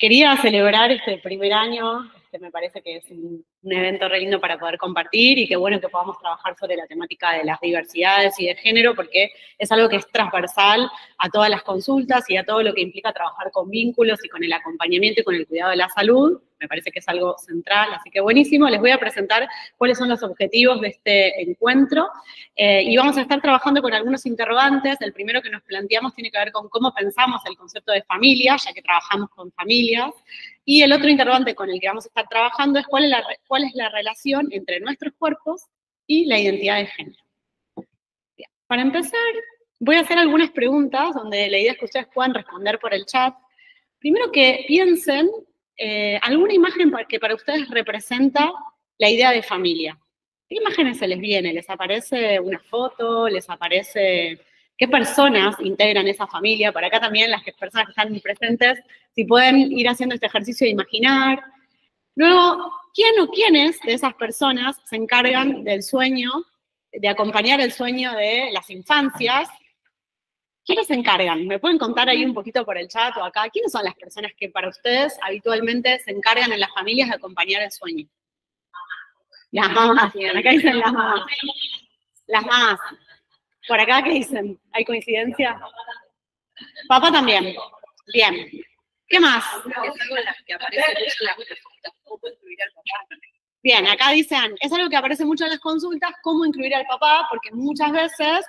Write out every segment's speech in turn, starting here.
quería celebrar este primer año, me parece que es un evento re lindo para poder compartir y qué bueno que podamos trabajar sobre la temática de las diversidades y de género, porque es algo que es transversal a todas las consultas y a todo lo que implica trabajar con vínculos y con el acompañamiento y con el cuidado de la salud. Me parece que es algo central, así que buenísimo. Les voy a presentar cuáles son los objetivos de este encuentro y vamos a estar trabajando con algunos interrogantes. El primero que nos planteamos tiene que ver con cómo pensamos el concepto de familia, ya que trabajamos con familias. Y el otro interrogante con el que vamos a estar trabajando es cuál es la relación entre nuestros cuerpos y la identidad de género. Bien. Para empezar, voy a hacer algunas preguntas donde la idea es que ustedes puedan responder por el chat. Primero que piensen alguna imagen que para ustedes representa la idea de familia. ¿Qué imágenes se les viene? ¿Les aparece una foto? ¿Les aparece qué personas integran esa familia? Por acá también las personas que están presentes, si pueden ir haciendo este ejercicio de imaginar. Luego, ¿quién o quiénes de esas personas se encargan del sueño, de acompañar el sueño de las infancias? ¿Quiénes se encargan? ¿Me pueden contar ahí un poquito por el chat o acá? ¿Quiénes son las personas que para ustedes habitualmente se encargan en las familias de acompañar el sueño? Las mamás, bien, acá dicen las mamás. Las mamás. ¿Por acá qué dicen? ¿Hay coincidencia? Papá también. Bien. ¿Qué más? Bien, acá dicen, es algo que aparece mucho en las consultas, cómo incluir al papá, porque muchas veces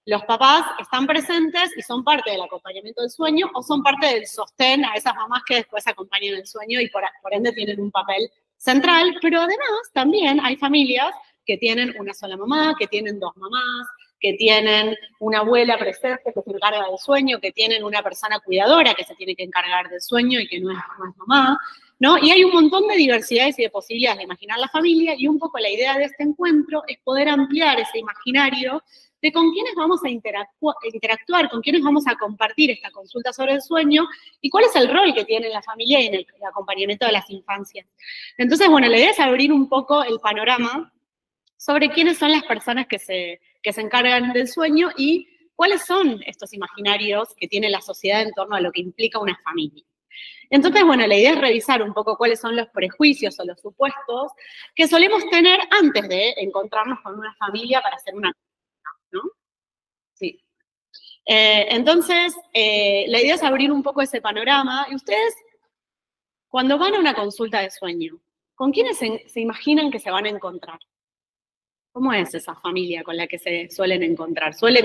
los papás están presentes y son parte del acompañamiento del sueño o son parte del sostén a esas mamás que después acompañan el sueño y por ende tienen un papel central, pero además también hay familias que tienen una sola mamá, que tienen dos mamás, que tienen una abuela presente que se encarga del sueño, que tienen una persona cuidadora que se tiene que encargar del sueño y que no es mamá, ¿no? Y hay un montón de diversidades y de posibilidades de imaginar la familia y un poco la idea de este encuentro es poder ampliar ese imaginario de con quiénes vamos a interactuar, con quiénes vamos a compartir esta consulta sobre el sueño y cuál es el rol que tiene la familia en el acompañamiento de las infancias. Entonces, bueno, la idea es abrir un poco el panorama sobre quiénes son las personas que se encargan del sueño y cuáles son estos imaginarios que tiene la sociedad en torno a lo que implica una familia. Entonces, bueno, la idea es revisar un poco cuáles son los prejuicios o los supuestos que solemos tener antes de encontrarnos con una familia para hacer una ¿no? Sí. Entonces, la idea es abrir un poco ese panorama. Y ustedes, cuando van a una consulta de sueño, ¿con quiénes se imaginan que se van a encontrar? ¿Cómo es esa familia con la que se suelen encontrar? ¿Suele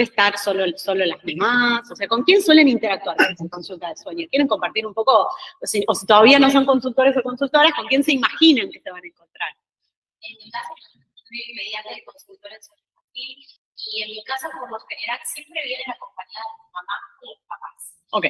estar solo las mamás? O sea, ¿con quién suelen interactuar en esa consulta de sueño? ¿Quieren compartir un poco? O si todavía no son consultores o consultoras, ¿con quién se imaginan que se van a encontrar? En mi caso, soy inmediata de consultores y en mi caso, por lo general, siempre vienen acompañadas de mamá y los papás. Ok.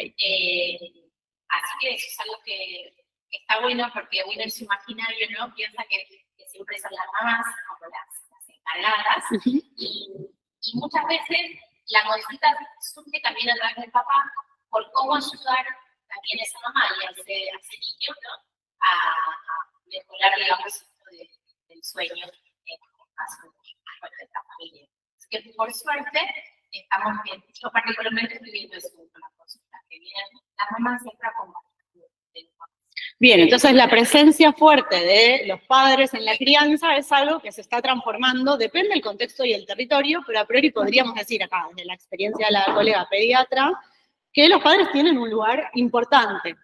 Así que eso es algo que está bueno porque uno en su imaginario no piensa que siempre son las mamás como las encargadas. Y muchas veces la consulta surge también a través del papá por cómo ayudar también a esa mamá y a ese niño, ¿no? a mejorar, digamos, del sueño en el caso de esta familia. Así que por suerte estamos bien. Yo particularmente estoy viendo eso con las consultas que vienen las mamás siempre acompañando de los papás. Bien, entonces la presencia fuerte de los padres en la crianza es algo que se está transformando, depende del contexto y el territorio, pero a priori podríamos decir acá, desde la experiencia de la colega pediatra, que los padres tienen un lugar importante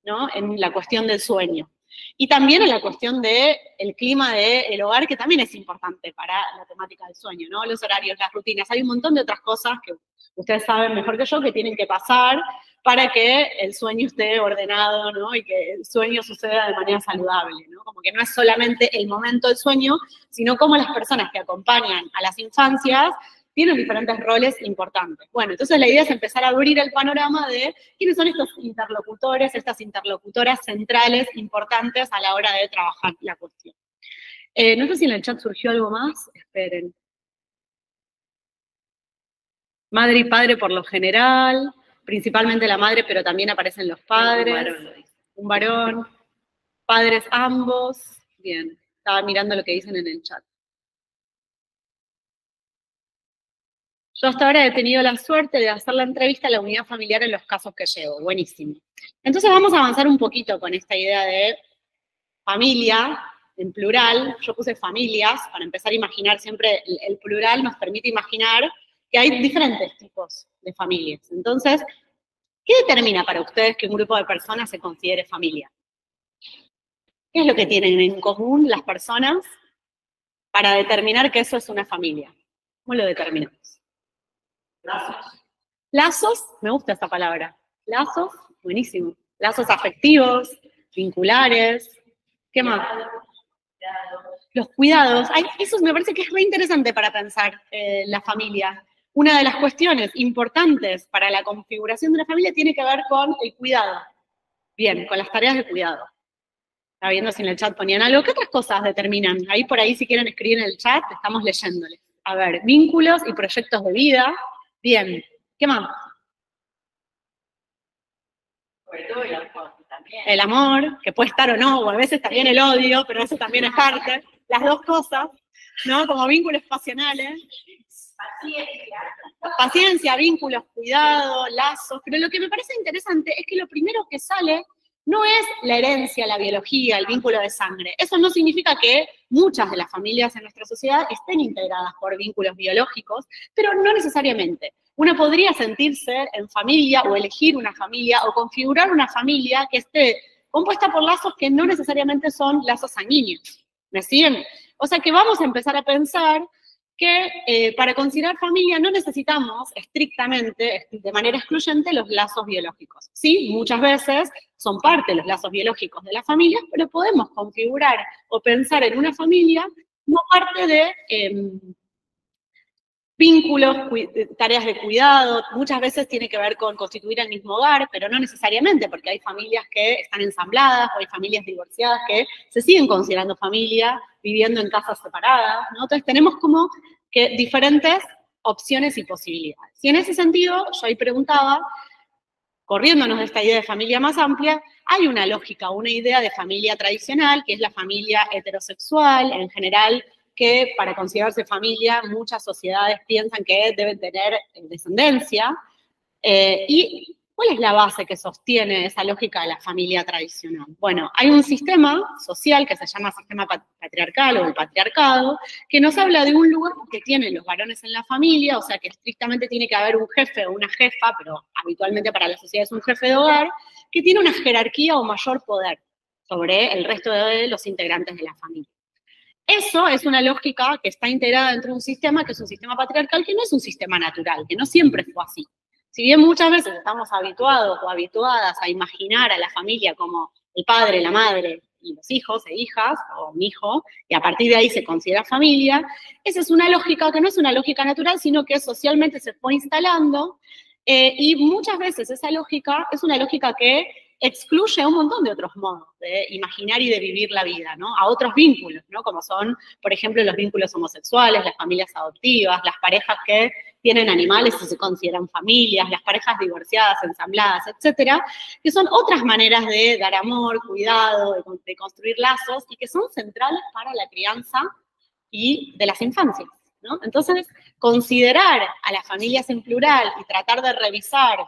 ¿no? en la cuestión del sueño. Y también en la cuestión del clima del hogar, que también es importante para la temática del sueño, ¿no? Los horarios, las rutinas, hay un montón de otras cosas que ustedes saben mejor que yo que tienen que pasar para que el sueño esté ordenado, ¿no? Y que el sueño suceda de manera saludable, ¿no? Como que no es solamente el momento del sueño, sino cómo las personas que acompañan a las infancias tienen diferentes roles importantes. Bueno, entonces la idea es empezar a abrir el panorama de quiénes son estos interlocutores, estas interlocutoras centrales importantes a la hora de trabajar la cuestión. No sé si en el chat surgió algo más. Esperen. Madre y padre por lo general, principalmente la madre, pero también aparecen los padres. Un varón. Padres ambos. Bien, estaba mirando lo que dicen en el chat. Yo hasta ahora he tenido la suerte de hacer la entrevista a la unidad familiar en los casos que llevo. Buenísimo. Entonces vamos a avanzar un poquito con esta idea de familia, en plural. Yo puse familias, para empezar a imaginar siempre el plural nos permite imaginar que hay diferentes tipos de familias. Entonces, ¿qué determina para ustedes que un grupo de personas se considere familia? ¿Qué es lo que tienen en común las personas para determinar que eso es una familia? ¿Cómo lo determinamos? Lazos. Lazos, me gusta esa palabra. Lazos, buenísimo. Lazos afectivos, vinculares. ¿Qué más? Los cuidados. Ay, eso me parece que es re interesante para pensar la familia. Una de las cuestiones importantes para la configuración de una familia tiene que ver con el cuidado. Bien, con las tareas de cuidado. Estaba viendo si en el chat ponían algo. ¿Qué otras cosas determinan? Ahí por ahí, si quieren escribir en el chat, estamos leyéndoles. A ver, vínculos y proyectos de vida. Bien. ¿Qué más? Sobre todo el amor también. El amor, que puede estar o no, o a veces también el odio, pero eso también es parte. Las dos cosas, ¿no? Como vínculos pasionales. Paciencia, vínculos, cuidado, lazos. Pero lo que me parece interesante es que lo primero que sale no es la herencia, la biología, el vínculo de sangre. Eso no significa que muchas de las familias en nuestra sociedad estén integradas por vínculos biológicos, pero no necesariamente. Uno podría sentirse en familia o elegir una familia o configurar una familia que esté compuesta por lazos que no necesariamente son lazos sanguíneos. ¿Me siguen? O sea que vamos a empezar a pensar que para considerar familia no necesitamos estrictamente, de manera excluyente, los lazos biológicos. Sí, muchas veces son parte de los lazos biológicos de las familias, pero podemos configurar o pensar en una familia como parte de vínculos, tareas de cuidado, muchas veces tiene que ver con constituir el mismo hogar, pero no necesariamente, porque hay familias que están ensambladas, o hay familias divorciadas que se siguen considerando familia, viviendo en casas separadas, ¿no? Entonces tenemos como que diferentes opciones y posibilidades. Y en ese sentido, yo ahí preguntaba, corriéndonos de esta idea de familia más amplia, hay una lógica, una idea de familia tradicional, que es la familia heterosexual, en general, que para considerarse familia, muchas sociedades piensan que deben tener descendencia. ¿Y cuál es la base que sostiene esa lógica de la familia tradicional? Bueno, hay un sistema social que se llama sistema patriarcal o el patriarcado, que nos habla de un lugar que tienen los varones en la familia, o sea que estrictamente tiene que haber un jefe o una jefa, pero habitualmente para la sociedad es un jefe de hogar, que tiene una jerarquía o mayor poder sobre el resto de los integrantes de la familia. Eso es una lógica que está integrada dentro de un sistema que es un sistema patriarcal, que no es un sistema natural, que no siempre fue así. Si bien muchas veces estamos habituados o habituadas a imaginar a la familia como el padre, la madre y los hijos e hijas, o un hijo, y a partir de ahí se considera familia, esa es una lógica que no es una lógica natural, sino que socialmente se fue instalando, y muchas veces esa lógica es una lógica que excluye a un montón de otros modos de imaginar y de vivir la vida, ¿no? A otros vínculos, ¿no? Como son, por ejemplo, los vínculos homosexuales, las familias adoptivas, las parejas que tienen animales y se consideran familias, las parejas divorciadas, ensambladas, etcétera, que son otras maneras de dar amor, cuidado, de construir lazos y que son centrales para la crianza y de las infancias, ¿no? Entonces, considerar a las familias en plural y tratar de revisar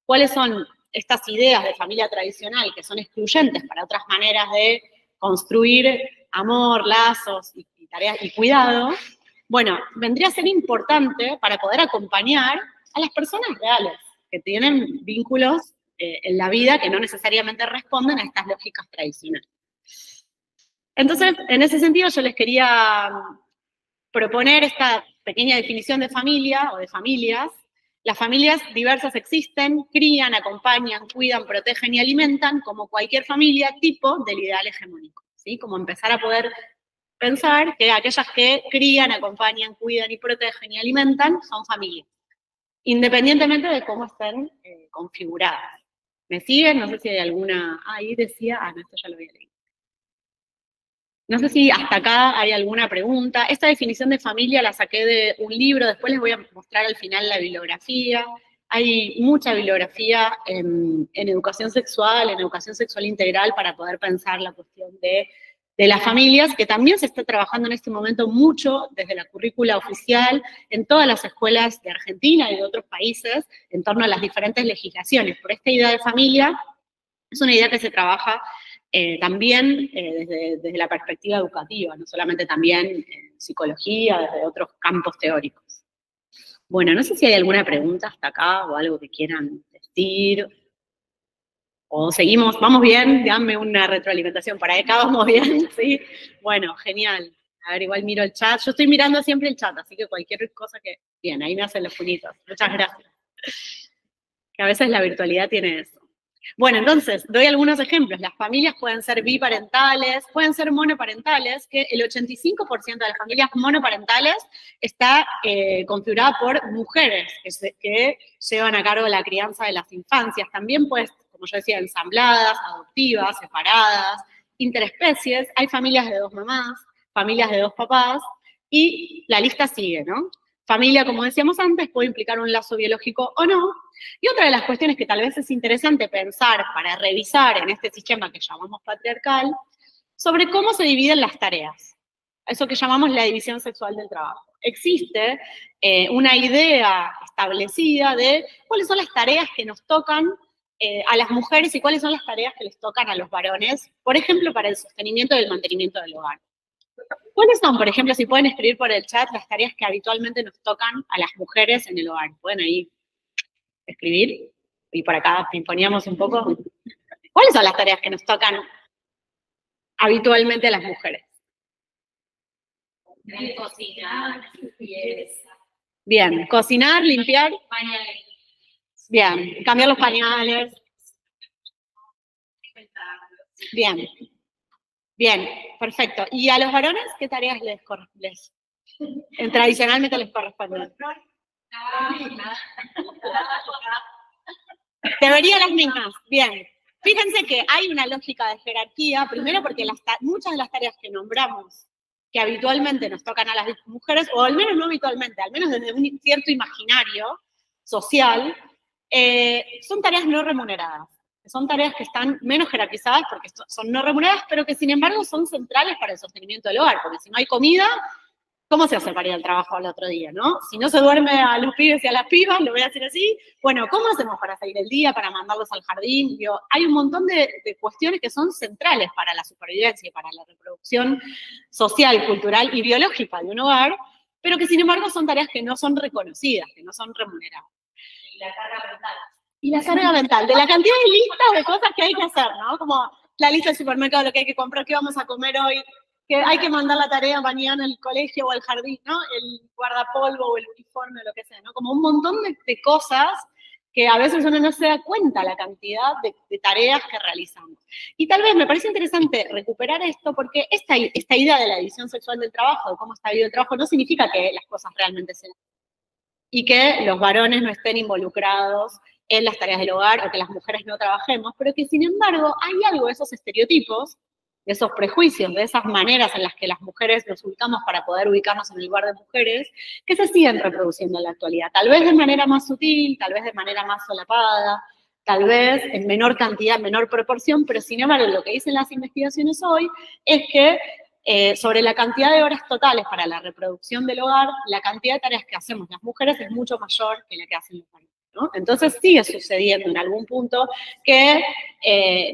cuáles son estas ideas de familia tradicional que son excluyentes para otras maneras de construir amor, lazos y tareas y cuidado, bueno, vendría a ser importante para poder acompañar a las personas reales que tienen vínculos en la vida que no necesariamente responden a estas lógicas tradicionales. Entonces, en ese sentido, yo les quería proponer esta pequeña definición de familia o de familias. Las familias diversas existen, crían, acompañan, cuidan, protegen y alimentan como cualquier familia tipo del ideal hegemónico, ¿sí? Como empezar a poder pensar que aquellas que crían, acompañan, cuidan y protegen y alimentan son familias, independientemente de cómo estén configuradas. ¿Me siguen? No sé si hay alguna... ahí decía... no, esto ya lo había leído. No sé si hasta acá hay alguna pregunta. Esta definición de familia la saqué de un libro, después les voy a mostrar al final la bibliografía. Hay mucha bibliografía en educación sexual integral para poder pensar la cuestión de de las familias, que también se está trabajando en este momento mucho desde la currícula oficial en todas las escuelas de Argentina y de otros países en torno a las diferentes legislaciones. Por esta idea de familia, es una idea que se trabaja también desde la perspectiva educativa, no solamente también en psicología, desde otros campos teóricos. Bueno, no sé si hay alguna pregunta hasta acá o algo que quieran decir. O seguimos, ¿vamos bien? Dame una retroalimentación para acá, ¿vamos bien? ¿Sí? Bueno, genial. A ver, igual miro el chat. Yo estoy mirando siempre el chat, así que cualquier cosa que... Bien, ahí me hacen los punitos. Muchas gracias. Que a veces la virtualidad tiene eso. Bueno, entonces, doy algunos ejemplos. Las familias pueden ser biparentales, pueden ser monoparentales, que el 85% de las familias monoparentales está configurada por mujeres que llevan a cargo la crianza de las infancias. También puede, como yo decía, ensambladas, adoptivas, separadas, interespecies. Hay familias de 2 mamás, familias de 2 papás, y la lista sigue, ¿no? Familia, como decíamos antes, puede implicar un lazo biológico o no. Y otra de las cuestiones que tal vez es interesante pensar para revisar en este sistema que llamamos patriarcal, sobre cómo se dividen las tareas. Eso que llamamos la división sexual del trabajo. Existe una idea establecida de cuáles son las tareas que nos tocan a las mujeres y cuáles son las tareas que les tocan a los varones, por ejemplo, para el sostenimiento y el mantenimiento del hogar. ¿Cuáles son, por ejemplo, si pueden escribir por el chat, las tareas que habitualmente nos tocan a las mujeres en el hogar? ¿Pueden ahí escribir? Y por acá pimponeamos un poco. ¿Cuáles son las tareas que nos tocan habitualmente a las mujeres? Cocinar, limpieza. Bien, cocinar, limpiar. Pañales. Bien, cambiar los pañales. Bien. Bien, perfecto. ¿Y a los varones qué tareas tradicionalmente les corresponden? Deberían las mismas. Bien. Fíjense que hay una lógica de jerarquía, primero porque muchas de las tareas que nombramos, que habitualmente nos tocan a las mujeres, o al menos no habitualmente, al menos desde un cierto imaginario social, son tareas no remuneradas. Son tareas que están menos jerarquizadas porque son no remuneradas, pero que sin embargo son centrales para el sostenimiento del hogar, porque si no hay comida, ¿cómo se hace para ir al trabajo al otro día, no? Si no se duerme a los pibes y a las pibas, lo voy a decir así, bueno, ¿cómo hacemos para seguir el día, para mandarlos al jardín? Digo, hay un montón de cuestiones que son centrales para la supervivencia y para la reproducción social, cultural y biológica de un hogar, pero que sin embargo son tareas que no son reconocidas, que no son remuneradas. Y la carga mental. Y la carga mental, de la cantidad de listas de cosas que hay que hacer, ¿no? Como la lista del supermercado, lo que hay que comprar, qué vamos a comer hoy, que hay que mandar la tarea mañana al colegio o al jardín, ¿no? El guardapolvo o el uniforme o lo que sea, ¿no? Como un montón de cosas que a veces uno no se da cuenta la cantidad de tareas que realizamos. Y tal vez me parece interesante recuperar esto porque esta idea de la división sexual del trabajo, de cómo está dividido el trabajo, no significa que las cosas realmente sean y que los varones no estén involucrados en las tareas del hogar o que las mujeres no trabajemos, pero que sin embargo hay algo de esos estereotipos, de esos prejuicios, de esas maneras en las que las mujeres nos ubicamos para poder ubicarnos en el lugar de mujeres, que se siguen reproduciendo en la actualidad. Tal vez de manera más sutil, tal vez de manera más solapada, tal vez en menor cantidad, menor proporción, pero sin embargo lo que dicen las investigaciones hoy es que sobre la cantidad de horas totales para la reproducción del hogar, la cantidad de tareas que hacemos las mujeres es mucho mayor que la que hacen los varones, ¿no? Entonces sigue sucediendo en algún punto que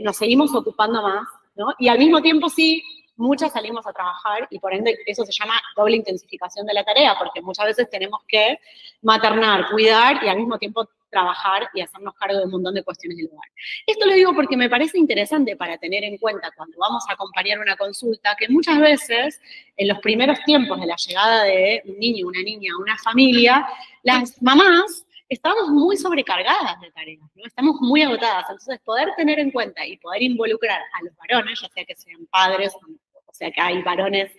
nos seguimos ocupando más, ¿no? Y al mismo tiempo sí, muchas salimos a trabajar y por ende eso se llama doble intensificación de la tarea, porque muchas veces tenemos que maternar, cuidar y al mismo tiempo trabajar y hacernos cargo de un montón de cuestiones del hogar. Esto lo digo porque me parece interesante para tener en cuenta cuando vamos a acompañar una consulta, que muchas veces en los primeros tiempos de la llegada de un niño, una niña, una familia, las mamás estamos muy sobrecargadas de tareas, ¿no? Estamos muy agotadas. Entonces, poder tener en cuenta y poder involucrar a los varones, ya sea que sean padres, o sea que hay varones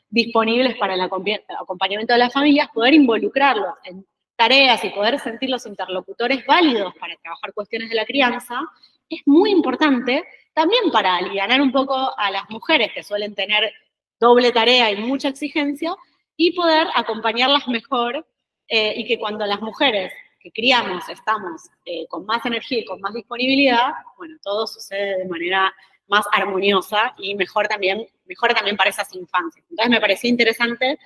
disponibles para el acompañamiento de las familias, poder involucrarlos en tareas y poder sentir los interlocutores válidos para trabajar cuestiones de la crianza, es muy importante también para alivianar un poco a las mujeres que suelen tener doble tarea y mucha exigencia y poder acompañarlas mejor y que cuando las mujeres que criamos estamos con más energía y con más disponibilidad, bueno, todo sucede de manera más armoniosa y mejora también para esas infancias. Entonces me pareció interesante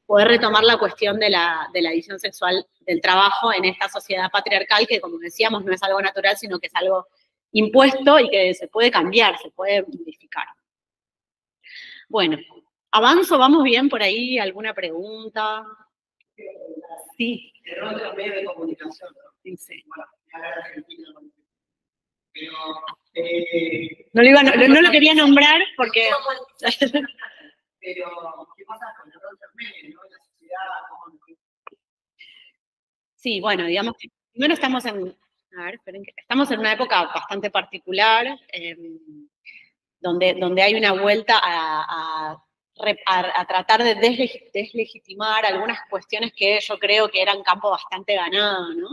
poder retomar la cuestión de la división sexual del trabajo en esta sociedad patriarcal que, como decíamos, no es algo natural, sino que es algo impuesto y que se puede cambiar, se puede modificar. Bueno, avanzo, ¿vamos bien por ahí? ¿Alguna pregunta? Sí. En otros medios de comunicación, ¿no? Sí. Bueno, acá en Argentina, pero no lo quería nombrar porque... Pero, ¿qué pasa con los otros medios, ¿no? La sociedad, ¿cómo? Sí, bueno, digamos que primero estamos estamos en una época bastante particular, donde hay una vuelta a tratar de deslegitimar algunas cuestiones que yo creo que eran campo bastante ganado, ¿no?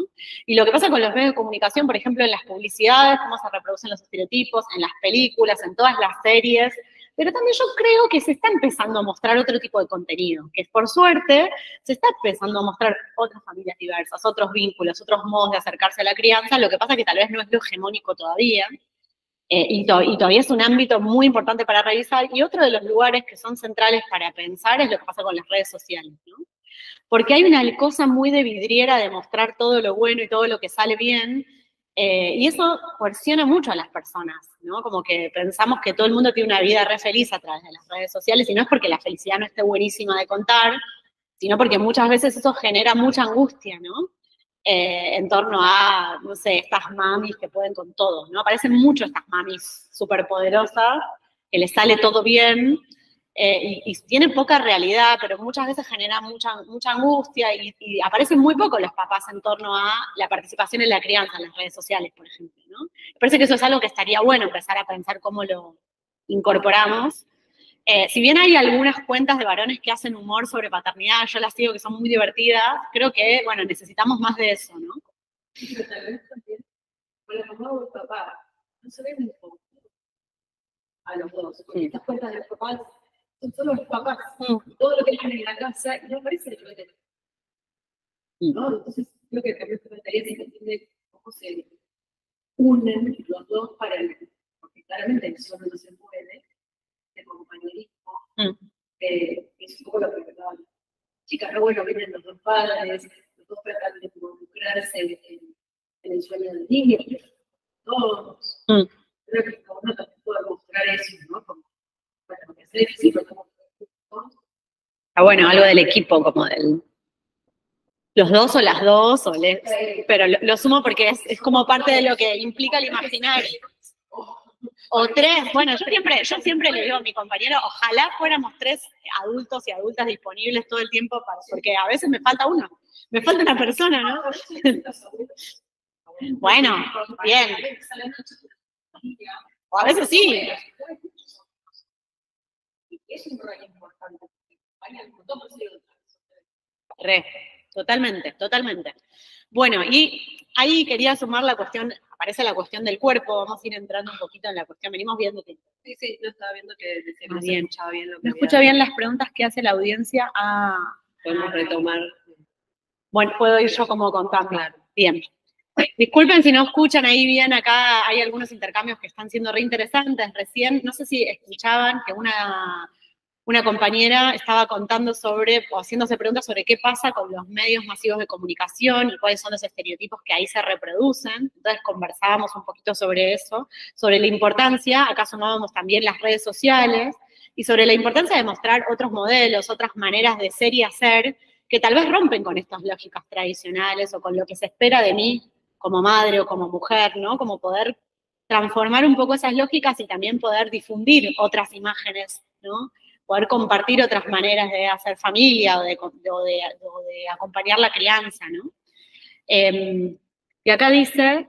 Y lo que pasa con los medios de comunicación, por ejemplo, en las publicidades, cómo se reproducen los estereotipos, en las películas, en todas las series, pero también yo creo que se está empezando a mostrar otro tipo de contenido, que por suerte se está empezando a mostrar otras familias diversas, otros vínculos, otros modos de acercarse a la crianza, lo que pasa que tal vez no es lo hegemónico todavía, y todavía es un ámbito muy importante para revisar, y otro de los lugares que son centrales para pensar es lo que pasa con las redes sociales, ¿no? Porque hay una cosa muy de vidriera de mostrar todo lo bueno y todo lo que sale bien, y eso coerciona mucho a las personas, ¿no? Como que pensamos que todo el mundo tiene una vida re feliz a través de las redes sociales, y no es porque la felicidad no esté buenísima de contar, sino porque muchas veces eso genera mucha angustia, ¿no? En torno a, no sé, estas mamis que pueden con todo, ¿no? Aparecen mucho estas mamis superpoderosas, que les sale todo bien, y tienen poca realidad, pero muchas veces generan mucha angustia, y aparecen muy poco los papás en torno a la participación en la crianza en las redes sociales, por ejemplo, ¿no? Me parece que eso es algo que estaría bueno empezar a pensar cómo lo incorporamos. Si bien hay algunas cuentas de varones que hacen humor sobre paternidad, yo las sigo que son muy divertidas, creo que, bueno, necesitamos más de eso, ¿no? Pero tal vez también, con la mamá o el papá, no se ven un poco a los dos, porque estas cuentas de los papás son solo los papás, todo lo que hacen en la casa, y no aparece el rollo. ¿No? Entonces, creo que también me gustaría si se entiende cómo se unen los dos para el, porque claramente el solo no se puede, el compañerismo, es un poco lo que me chicas, no, bueno, vienen los dos padres, los dos tratan de involucrarse en el sueño del niño, todos. Creo que cada uno también puede mostrar eso, ¿no? Como, bueno, que es difícil, como bueno, algo del equipo, como del... Los dos o las dos, pero lo sumo porque es como parte de lo que implica el imaginario. O tres, bueno, yo siempre le digo a mi compañero, ojalá fuéramos 3 adultos y adultas disponibles todo el tiempo, porque a veces me falta uno, me falta una persona, ¿no? Bueno, bien. O a veces sí. Es un rol importante. Totalmente. Bueno, y ahí quería sumar la cuestión, aparece la cuestión del cuerpo, vamos a ir entrando un poquito en la cuestión, venimos viendo que... Sí, no estaba viendo que decía que no bien. se escuchaba bien lo que ¿No escucha bien las preguntas que hace la audiencia? Podemos retomar. Bueno, puedo ir yo como contando. Claro. Bien. Disculpen si no escuchan ahí bien, acá hay algunos intercambios que están siendo re interesantes. Recién, no sé si escuchaban que una compañera estaba contando o haciéndose preguntas sobre qué pasa con los medios masivos de comunicación y cuáles son los estereotipos que ahí se reproducen. Entonces conversábamos un poquito sobre eso, sobre la importancia, acá sumábamos también las redes sociales, y sobre la importancia de mostrar otros modelos, otras maneras de ser y hacer, que tal vez rompen con estas lógicas tradicionales o con lo que se espera de mí como madre o como mujer, ¿no? Como poder transformar un poco esas lógicas y también poder difundir otras imágenes, ¿no? Poder compartir otras maneras de hacer familia o de acompañar la crianza, ¿no? Y acá dice,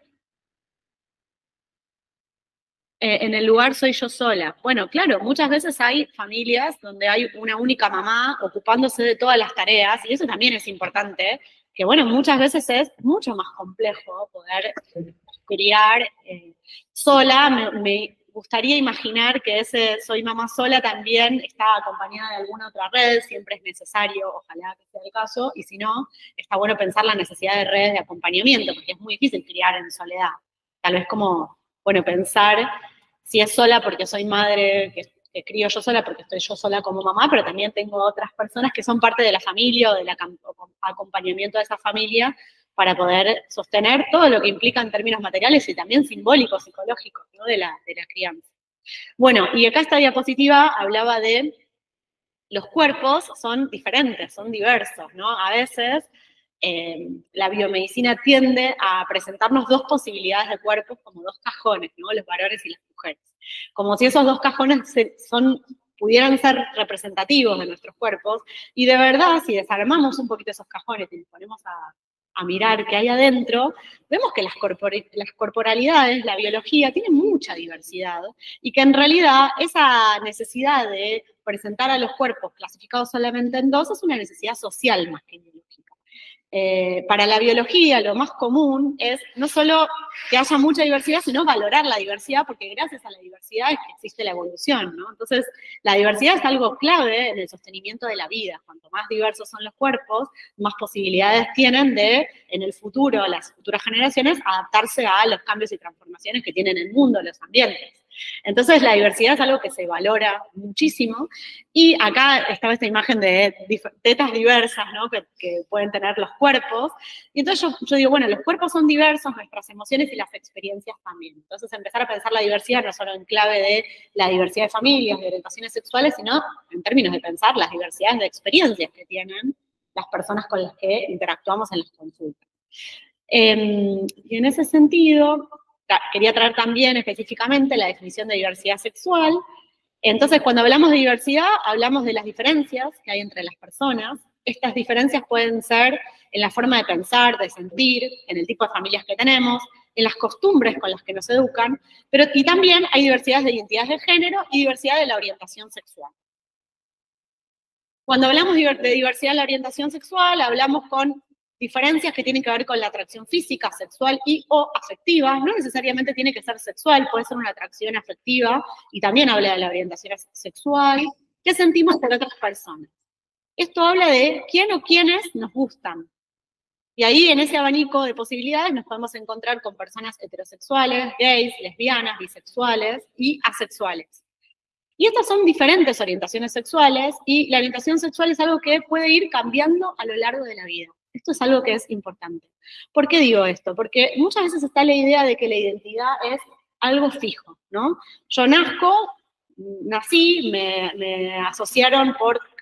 en el lugar soy yo sola. Bueno, claro, muchas veces hay familias donde hay una única mamá ocupándose de todas las tareas, y eso también es importante, que bueno, muchas veces es mucho más complejo poder criar sola. Me gustaría imaginar que ese soy mamá sola también está acompañada de alguna otra red, siempre es necesario, ojalá que sea el caso, y si no, está bueno pensar la necesidad de redes de acompañamiento, porque es muy difícil criar en soledad. Tal vez como, bueno, pensar si es sola porque soy madre, que crío yo sola porque estoy yo sola como mamá, pero también tengo otras personas que son parte de la familia o del acompañamiento de esa familia para poder sostener todo lo que implica en términos materiales y también simbólicos, psicológicos, ¿no? de la crianza. Bueno, y acá esta diapositiva hablaba de los cuerpos son diferentes, son diversos, ¿no? A veces la biomedicina tiende a presentarnos dos posibilidades de cuerpos como dos cajones, ¿no? Los varones y las mujeres. Como si esos dos cajones pudieran ser representativos de nuestros cuerpos, y de verdad, si desarmamos un poquito esos cajones y nos ponemos a mirar qué hay adentro, vemos que las corporalidades, la biología, tienen mucha diversidad, y que en realidad esa necesidad de presentar a los cuerpos clasificados solamente en dos es una necesidad social más que biológica. Para la biología lo más común es no solo que haya mucha diversidad, sino valorar la diversidad, porque gracias a la diversidad es que existe la evolución, ¿no? Entonces, la diversidad es algo clave en el sostenimiento de la vida. Cuanto más diversos son los cuerpos, más posibilidades tienen de, en el futuro, las futuras generaciones, adaptarse a los cambios y transformaciones que tienen el mundo, los ambientes. Entonces, la diversidad es algo que se valora muchísimo, y acá estaba esta imagen de tetas diversas, ¿no? que pueden tener los cuerpos, y entonces yo digo, bueno, los cuerpos son diversos, nuestras emociones y las experiencias también. Entonces, empezar a pensar la diversidad no solo en clave de la diversidad de familias, de orientaciones sexuales, sino en términos de pensar las diversidades de experiencias que tienen las personas con las que interactuamos en las consultas. Y en ese sentido, quería traer también específicamente la definición de diversidad sexual. Entonces, cuando hablamos de diversidad, hablamos de las diferencias que hay entre las personas. Estas diferencias pueden ser en la forma de pensar, de sentir, en el tipo de familias que tenemos, en las costumbres con las que nos educan, y también hay diversidades de identidades de género y diversidad de la orientación sexual. Cuando hablamos de diversidad de la orientación sexual, hablamos con diferencias que tienen que ver con la atracción física, sexual y o afectiva. No necesariamente tiene que ser sexual, puede ser una atracción afectiva, y también habla de la orientación sexual, que sentimos por otras personas. Esto habla de quién o quiénes nos gustan. Y ahí, en ese abanico de posibilidades, nos podemos encontrar con personas heterosexuales, gays, lesbianas, bisexuales y asexuales. Y estas son diferentes orientaciones sexuales, y la orientación sexual es algo que puede ir cambiando a lo largo de la vida. Esto es algo que es importante. ¿Por qué digo esto? Porque muchas veces está la idea de que la identidad es algo fijo, ¿no? Yo nací, me asociaron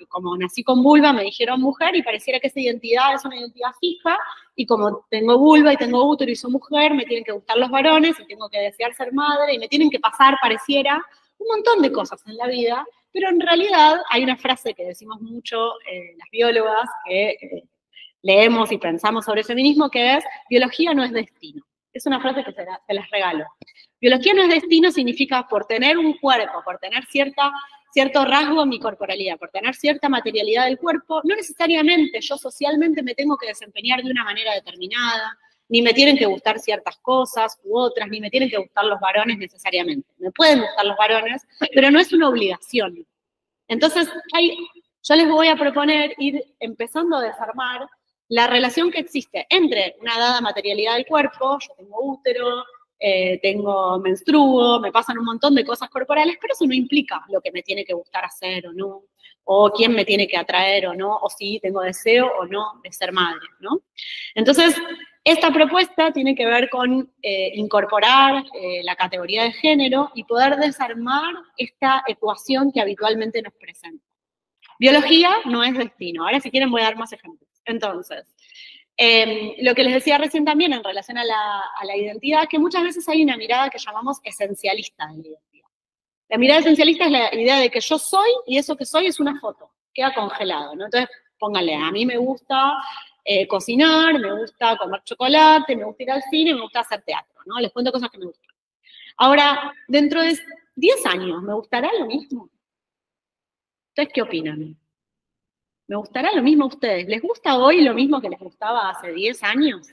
como nací con vulva, me dijeron mujer, y pareciera que esa identidad es una identidad fija, y como tengo vulva y tengo útero y soy mujer, me tienen que gustar los varones, y tengo que desear ser madre, y me tienen que pasar, pareciera, un montón de cosas en la vida, pero en realidad hay una frase que decimos mucho las biólogas, que leemos y pensamos sobre feminismo, que es: biología no es destino. Es una frase que se las regalo. Biología no es destino significa, por tener un cuerpo, por tener cierto rasgo en mi corporalidad, por tener cierta materialidad del cuerpo, no necesariamente yo socialmente me tengo que desempeñar de una manera determinada, ni me tienen que gustar ciertas cosas u otras, ni me tienen que gustar los varones necesariamente. Me pueden gustar los varones, pero no es una obligación. Entonces, yo les voy a proponer ir empezando a desarmar la relación que existe entre una dada materialidad del cuerpo, yo tengo útero, menstruo, me pasan un montón de cosas corporales, pero eso no implica lo que me tiene que gustar hacer o no, o quién me tiene que atraer o no, o si tengo deseo o no de ser madre, ¿no? Entonces, esta propuesta tiene que ver con incorporar la categoría de género y poder desarmar esta ecuación que habitualmente nos presenta. Biología no es destino. Ahora, si quieren, voy a dar más ejemplos. Entonces, lo que les decía recién también en relación a la identidad, que muchas veces hay una mirada que llamamos esencialista de la identidad. La mirada esencialista es la idea de que yo soy, y eso que soy es una foto, queda congelado, ¿no? Entonces, pónganle, a mí me gusta cocinar, me gusta comer chocolate, me gusta ir al cine, me gusta hacer teatro, ¿no? Les cuento cosas que me gustan. Ahora, dentro de 10 años, ¿me gustará lo mismo? ¿Ustedes qué opinan? ¿Me gustará lo mismo a ustedes? ¿Les gusta hoy lo mismo que les gustaba hace 10 años?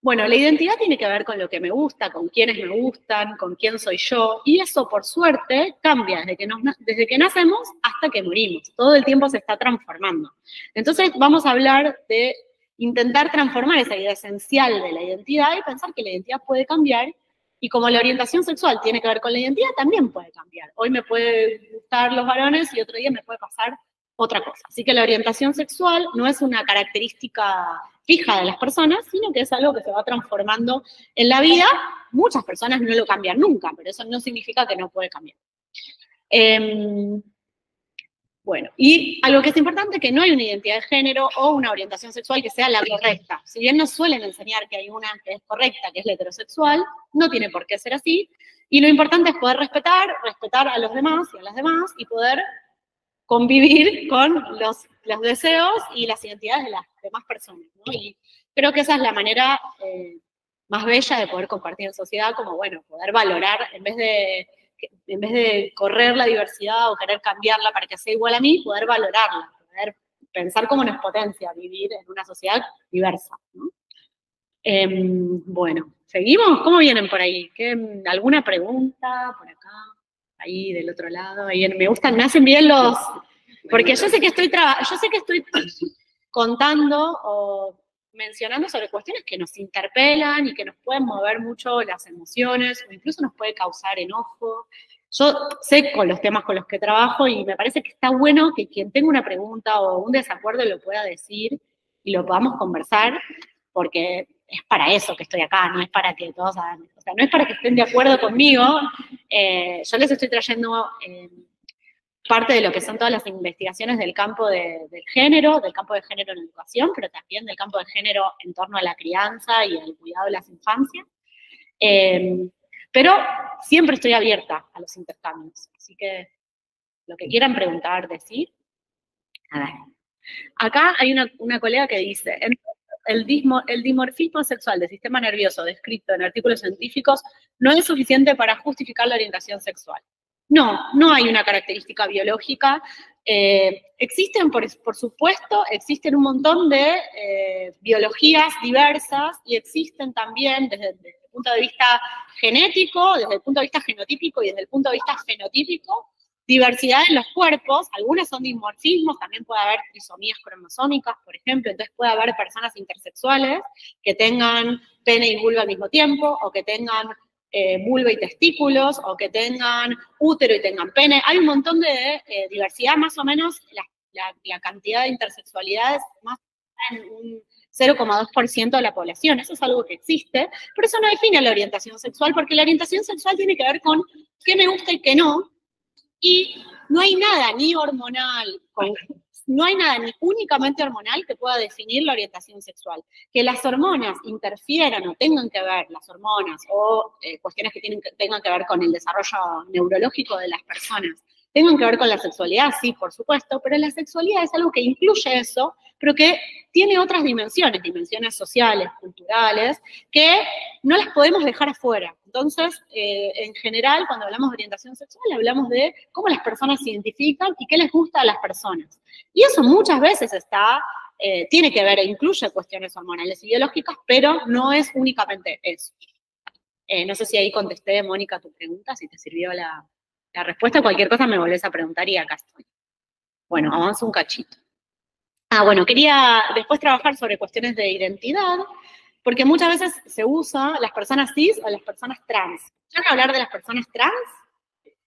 Bueno, la identidad tiene que ver con lo que me gusta, con quiénes me gustan, con quién soy yo, y eso, por suerte, cambia desde que nacemos hasta que morimos. Todo el tiempo se está transformando. Entonces, vamos a hablar de intentar transformar esa idea esencial de la identidad y pensar que la identidad puede cambiar Y como la orientación sexual tiene que ver con la identidad, también puede cambiar. Hoy me puede gustar los varones y otro día me puede pasar otra cosa. Así que la orientación sexual no es una característica fija de las personas, sino que es algo que se va transformando en la vida. Muchas personas no lo cambian nunca, pero eso no significa que no puede cambiar. Bueno, y algo que es importante, que no hay una identidad de género o una orientación sexual que sea la correcta. Si bien nos suelen enseñar que hay una que es correcta, que es la heterosexual, no tiene por qué ser así. Y lo importante es poder respetar a los demás y a las demás, y poder convivir con los deseos y las identidades de las demás personas, ¿no? Y creo que esa es la manera más bella de poder compartir en sociedad, como, bueno, poder valorar, en vez de correr la diversidad o querer cambiarla para que sea igual a mí, poder valorarla, poder pensar cómo nos potencia vivir en una sociedad diversa, ¿no? Bueno, ¿seguimos? ¿Cómo vienen por ahí? ¿Alguna pregunta por acá? Ahí del otro lado, ahí me gustan, me hacen bien los, porque yo sé que estoy contando o mencionando sobre cuestiones que nos interpelan y que nos pueden mover mucho las emociones, o incluso nos puede causar enojo. Yo sé con los temas con los que trabajo y me parece que está bueno que quien tenga una pregunta o un desacuerdo lo pueda decir y lo podamos conversar, porque es para eso que estoy acá, no es para que todos hagan, o sea, no es para que estén de acuerdo conmigo. Yo les estoy trayendo parte de lo que son todas las investigaciones del campo del género, del campo de género en educación, pero también del campo de género en torno a la crianza y el cuidado de las infancias. Pero siempre estoy abierta a los intercambios, así que lo que quieran preguntar, decir. A ver. Acá hay una colega que dice: el dimorfismo sexual del sistema nervioso descrito en artículos científicos no es suficiente para justificar la orientación sexual. No hay una característica biológica. Existen, por supuesto, existen un montón de biologías diversas y existen también desde el punto de vista genético, desde el punto de vista genotípico y desde el punto de vista fenotípico, diversidad en los cuerpos. Algunas son dimorfismos, también puede haber trisomías cromosómicas, por ejemplo, entonces puede haber personas intersexuales que tengan pene y vulva al mismo tiempo, o que tengan vulva y testículos, o que tengan útero y tengan pene. Hay un montón de diversidad, más o menos la cantidad de intersexualidades más en un 0,2% de la población. Eso es algo que existe, pero eso no define la orientación sexual, porque la orientación sexual tiene que ver con qué me gusta y qué no, y no hay nada ni hormonal, no hay nada ni únicamente hormonal que pueda definir la orientación sexual. Que las hormonas interfieran o tengan que ver, las hormonas o cuestiones que tengan que ver con el desarrollo neurológico de las personas, tengan que ver con la sexualidad, sí, por supuesto, pero la sexualidad es algo que incluye eso, pero que tiene otras dimensiones sociales, culturales, que no las podemos dejar afuera. Entonces, en general, cuando hablamos de orientación sexual, hablamos de cómo las personas se identifican y qué les gusta a las personas. Y eso muchas veces tiene que ver e incluye cuestiones hormonales y biológicas, pero no es únicamente eso. No sé si ahí contesté, Mónica, tu pregunta, si te sirvió la respuesta. Cualquier cosa me volvés a preguntar y acá estoy. Bueno, avanzo un cachito. Bueno, quería después trabajar sobre cuestiones de identidad, porque muchas veces se usa las personas cis o las personas trans. ¿Ya van a hablar de las personas trans?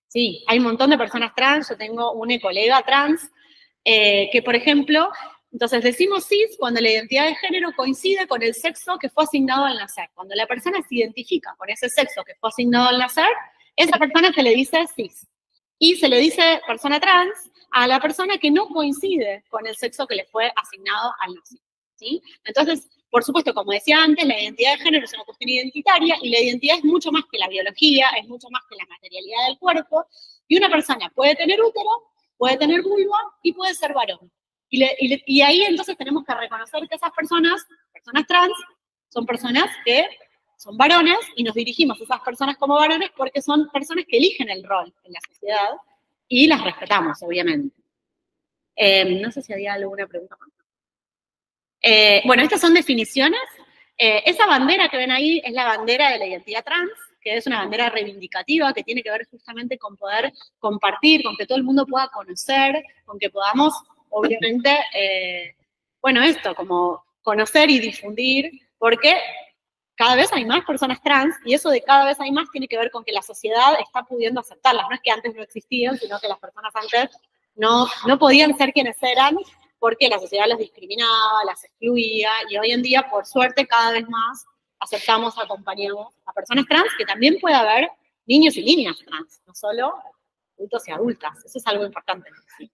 Sí, hay un montón de personas trans. Yo tengo una colega trans que, por ejemplo, entonces decimos cis cuando la identidad de género coincide con el sexo que fue asignado al nacer. Cuando la persona se identifica con ese sexo que fue asignado al nacer, esa persona se le dice cis. Y se le dice persona trans a la persona que no coincide con el sexo que le fue asignado al nacer, ¿sí? Entonces, por supuesto, como decía antes, la identidad de género es una cuestión identitaria y la identidad es mucho más que la biología, es mucho más que la materialidad del cuerpo. Y una persona puede tener útero, puede tener vulva y puede ser varón. Y ahí entonces tenemos que reconocer que esas personas trans, son personas que son varones y nos dirigimos a esas personas como varones porque son personas que eligen el rol en la sociedad y las respetamos, obviamente. No sé si había alguna pregunta más. Bueno, estas son definiciones. Esa bandera que ven ahí es la bandera de la identidad trans, que es una bandera reivindicativa que tiene que ver justamente con poder compartir, con que todo el mundo pueda conocer, con que podamos, obviamente, bueno, esto, como conocer y difundir, porque cada vez hay más personas trans, y eso de cada vez hay más tiene que ver con que la sociedad está pudiendo aceptarlas. No es que antes no existían, sino que las personas antes no podían ser quienes eran, porque la sociedad las discriminaba, las excluía, y hoy en día, por suerte, cada vez más aceptamos, acompañamos a personas trans, que también puede haber niños y niñas trans, no solo adultos y adultas. Eso es algo importante. ¿Sí?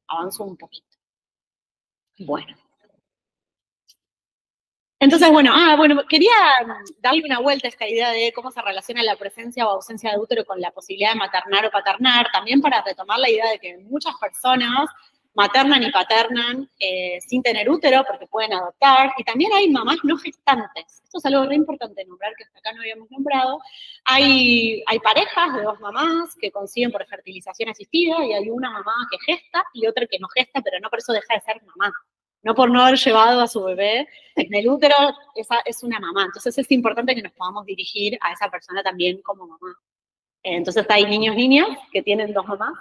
Avanzo un poquito. Bueno. Entonces, bueno, quería darle una vuelta a esta idea de cómo se relaciona la presencia o ausencia de útero con la posibilidad de maternar o paternar, también para retomar la idea de que muchas personas maternan y paternan sin tener útero porque pueden adoptar, y también hay mamás no gestantes. Esto es algo re importante nombrar, que hasta acá no habíamos nombrado. Hay parejas de dos mamás que consiguen por fertilización asistida, y hay una mamá que gesta y otra que no gesta, pero no por eso deja de ser mamá. No por no haber llevado a su bebé en el útero, esa es una mamá. Entonces es importante que nos podamos dirigir a esa persona también como mamá. Entonces hay niños, niñas que tienen dos mamás,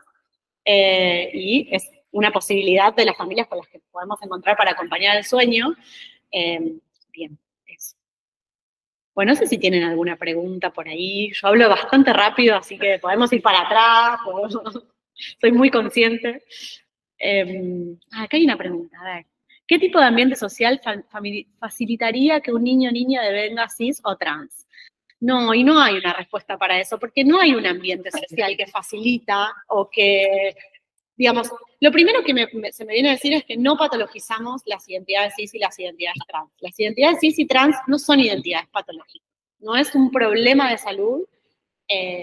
y es una posibilidad de las familias con las que podemos encontrar para acompañar el sueño. Bien, eso. Bueno, no sé si tienen alguna pregunta por ahí. Yo hablo bastante rápido, así que podemos ir para atrás. Soy muy consciente. Acá hay una pregunta, a ver. ¿Qué tipo de ambiente social facilitaría que un niño o niña devenga cis o trans? No, y no hay una respuesta para eso, porque no hay un ambiente social que facilita o que, digamos, lo primero que se me viene a decir es que no patologizamos las identidades cis y las identidades trans. Las identidades cis y trans no son identidades patológicas. No es un problema de salud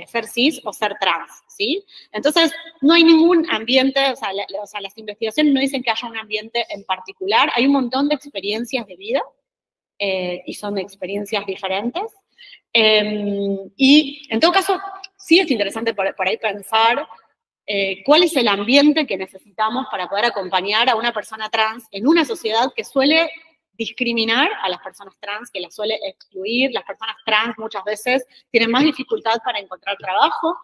ser cis o ser trans, ¿sí? Entonces, no hay ningún ambiente, o sea, las investigaciones no dicen que haya un ambiente en particular. Hay un montón de experiencias de vida, y son experiencias diferentes. Y, en todo caso, sí es interesante por ahí pensar cuál es el ambiente que necesitamos para poder acompañar a una persona trans en una sociedad que suele discriminar a las personas trans, que las suele excluir. Las personas trans muchas veces tienen más dificultad para encontrar trabajo,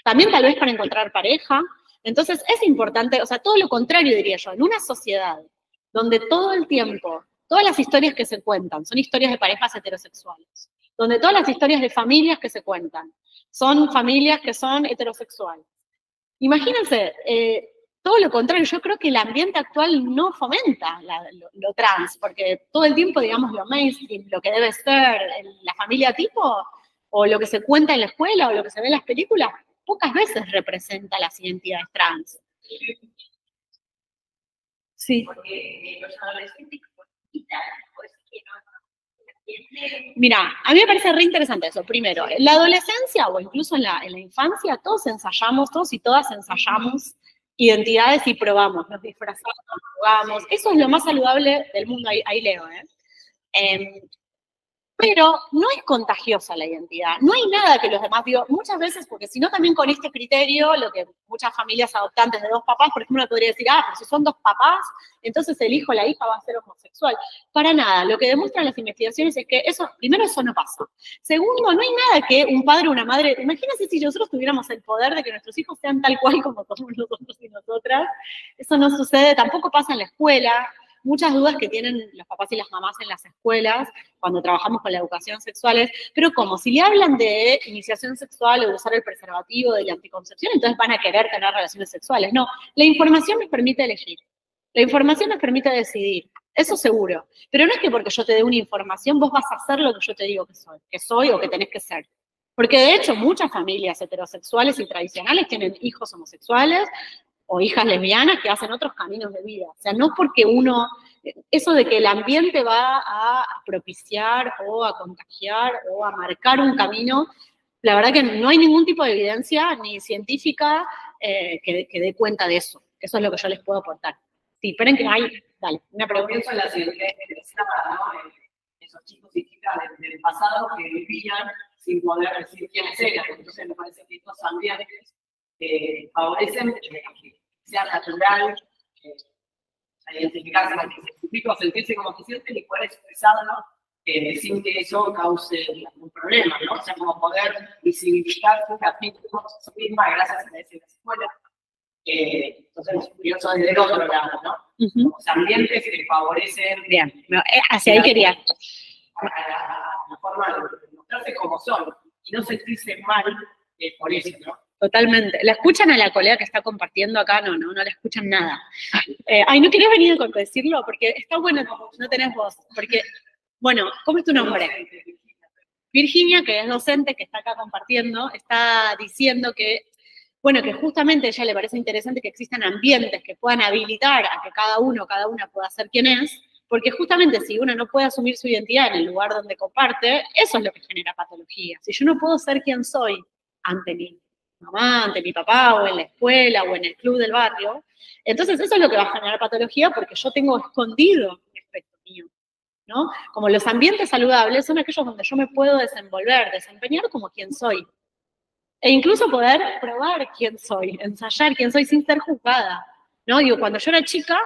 también tal vez para encontrar pareja. Entonces es importante, o sea, todo lo contrario diría yo, en una sociedad donde todo el tiempo, todas las historias que se cuentan son historias de parejas heterosexuales, donde todas las historias de familias que se cuentan son familias que son heterosexuales. Imagínense, todo lo contrario, yo creo que el ambiente actual no fomenta lo trans, porque todo el tiempo, digamos, lo mainstream, lo que debe ser la familia tipo, o lo que se cuenta en la escuela, o lo que se ve en las películas, pocas veces representa las identidades trans. Sí. Porque los adolescentes, Mira, a mí me parece re interesante eso. Primero, en la adolescencia o incluso en la infancia, todos y todas ensayamos identidades y probamos, nos disfrazamos, jugamos. Eso es lo más saludable del mundo, ahí leo, pero no es contagiosa la identidad. No hay nada que los demás, digo, muchas veces, porque si no también con este criterio, lo que muchas familias adoptantes de dos papás, por ejemplo, podría decir, pero si son dos papás, entonces el hijo o la hija va a ser homosexual. Para nada, lo que demuestran las investigaciones es que eso, primero, eso no pasa. Segundo, no hay nada que un padre o una madre, imagínense si nosotros tuviéramos el poder de que nuestros hijos sean tal cual como somos nosotros y nosotras. Eso no sucede, tampoco pasa en la escuela. Muchas dudas que tienen los papás y las mamás en las escuelas cuando trabajamos con la educación sexual es, pero ¿cómo? Si le hablan de iniciación sexual o de usar el preservativo, de la anticoncepción, entonces van a querer tener relaciones sexuales. No, la información nos permite elegir. La información nos permite decidir. Eso seguro. Pero no es que porque yo te dé una información vos vas a hacer lo que yo te digo que soy o que tenés que ser. Porque de hecho muchas familias heterosexuales y tradicionales tienen hijos homosexuales o hijas lesbianas que hacen otros caminos de vida. O sea, no porque eso de que el ambiente va a propiciar o a contagiar o a marcar un camino, la verdad que no hay ningún tipo de evidencia ni científica que dé cuenta de eso. Eso es lo que yo les puedo aportar. Sí, esperen que hay, dale, una pregunta. Pienso en las identidades interesadas, ¿no? Esos chicos y chicas del pasado que vivían sin poder decir quiénes eran. Entonces me parece que estos ambientes favorecen que sea natural identificarse con el científico, sentirse como se sienten y poder expresarlo sin que eso cause algún problema, ¿no? O sea, como poder visibilizarse a sí misma gracias a esa escuela. Entonces, yo soy del otro lado, ¿no? Los ambientes que favorecen... Bien, hacia ahí quería. a la forma de mostrarse como son y no sentirse mal por eso, ¿no? Totalmente. ¿La escuchan a la colega que está compartiendo acá? No la escuchan nada. ¿No querés venir a decirlo? Porque está bueno, no tenés voz. Porque, bueno, ¿cómo es tu nombre? Virginia, que es docente, que está acá compartiendo, está diciendo que, bueno, que justamente a ella le parece interesante que existan ambientes que puedan habilitar a que cada uno, cada una pueda ser quien es, porque justamente si uno no puede asumir su identidad en el lugar donde comparte, eso es lo que genera patología. Si yo no puedo ser quien soy ante mi mamá, ante mi papá, o en la escuela, o en el club del barrio, entonces eso es lo que va a generar patología porque yo tengo escondido mi aspecto mío, ¿no? Como los ambientes saludables son aquellos donde yo me puedo desenvolver, desempeñar como quien soy. E incluso poder probar quién soy, ensayar quién soy sin ser juzgada, ¿no? Digo, cuando yo era chica,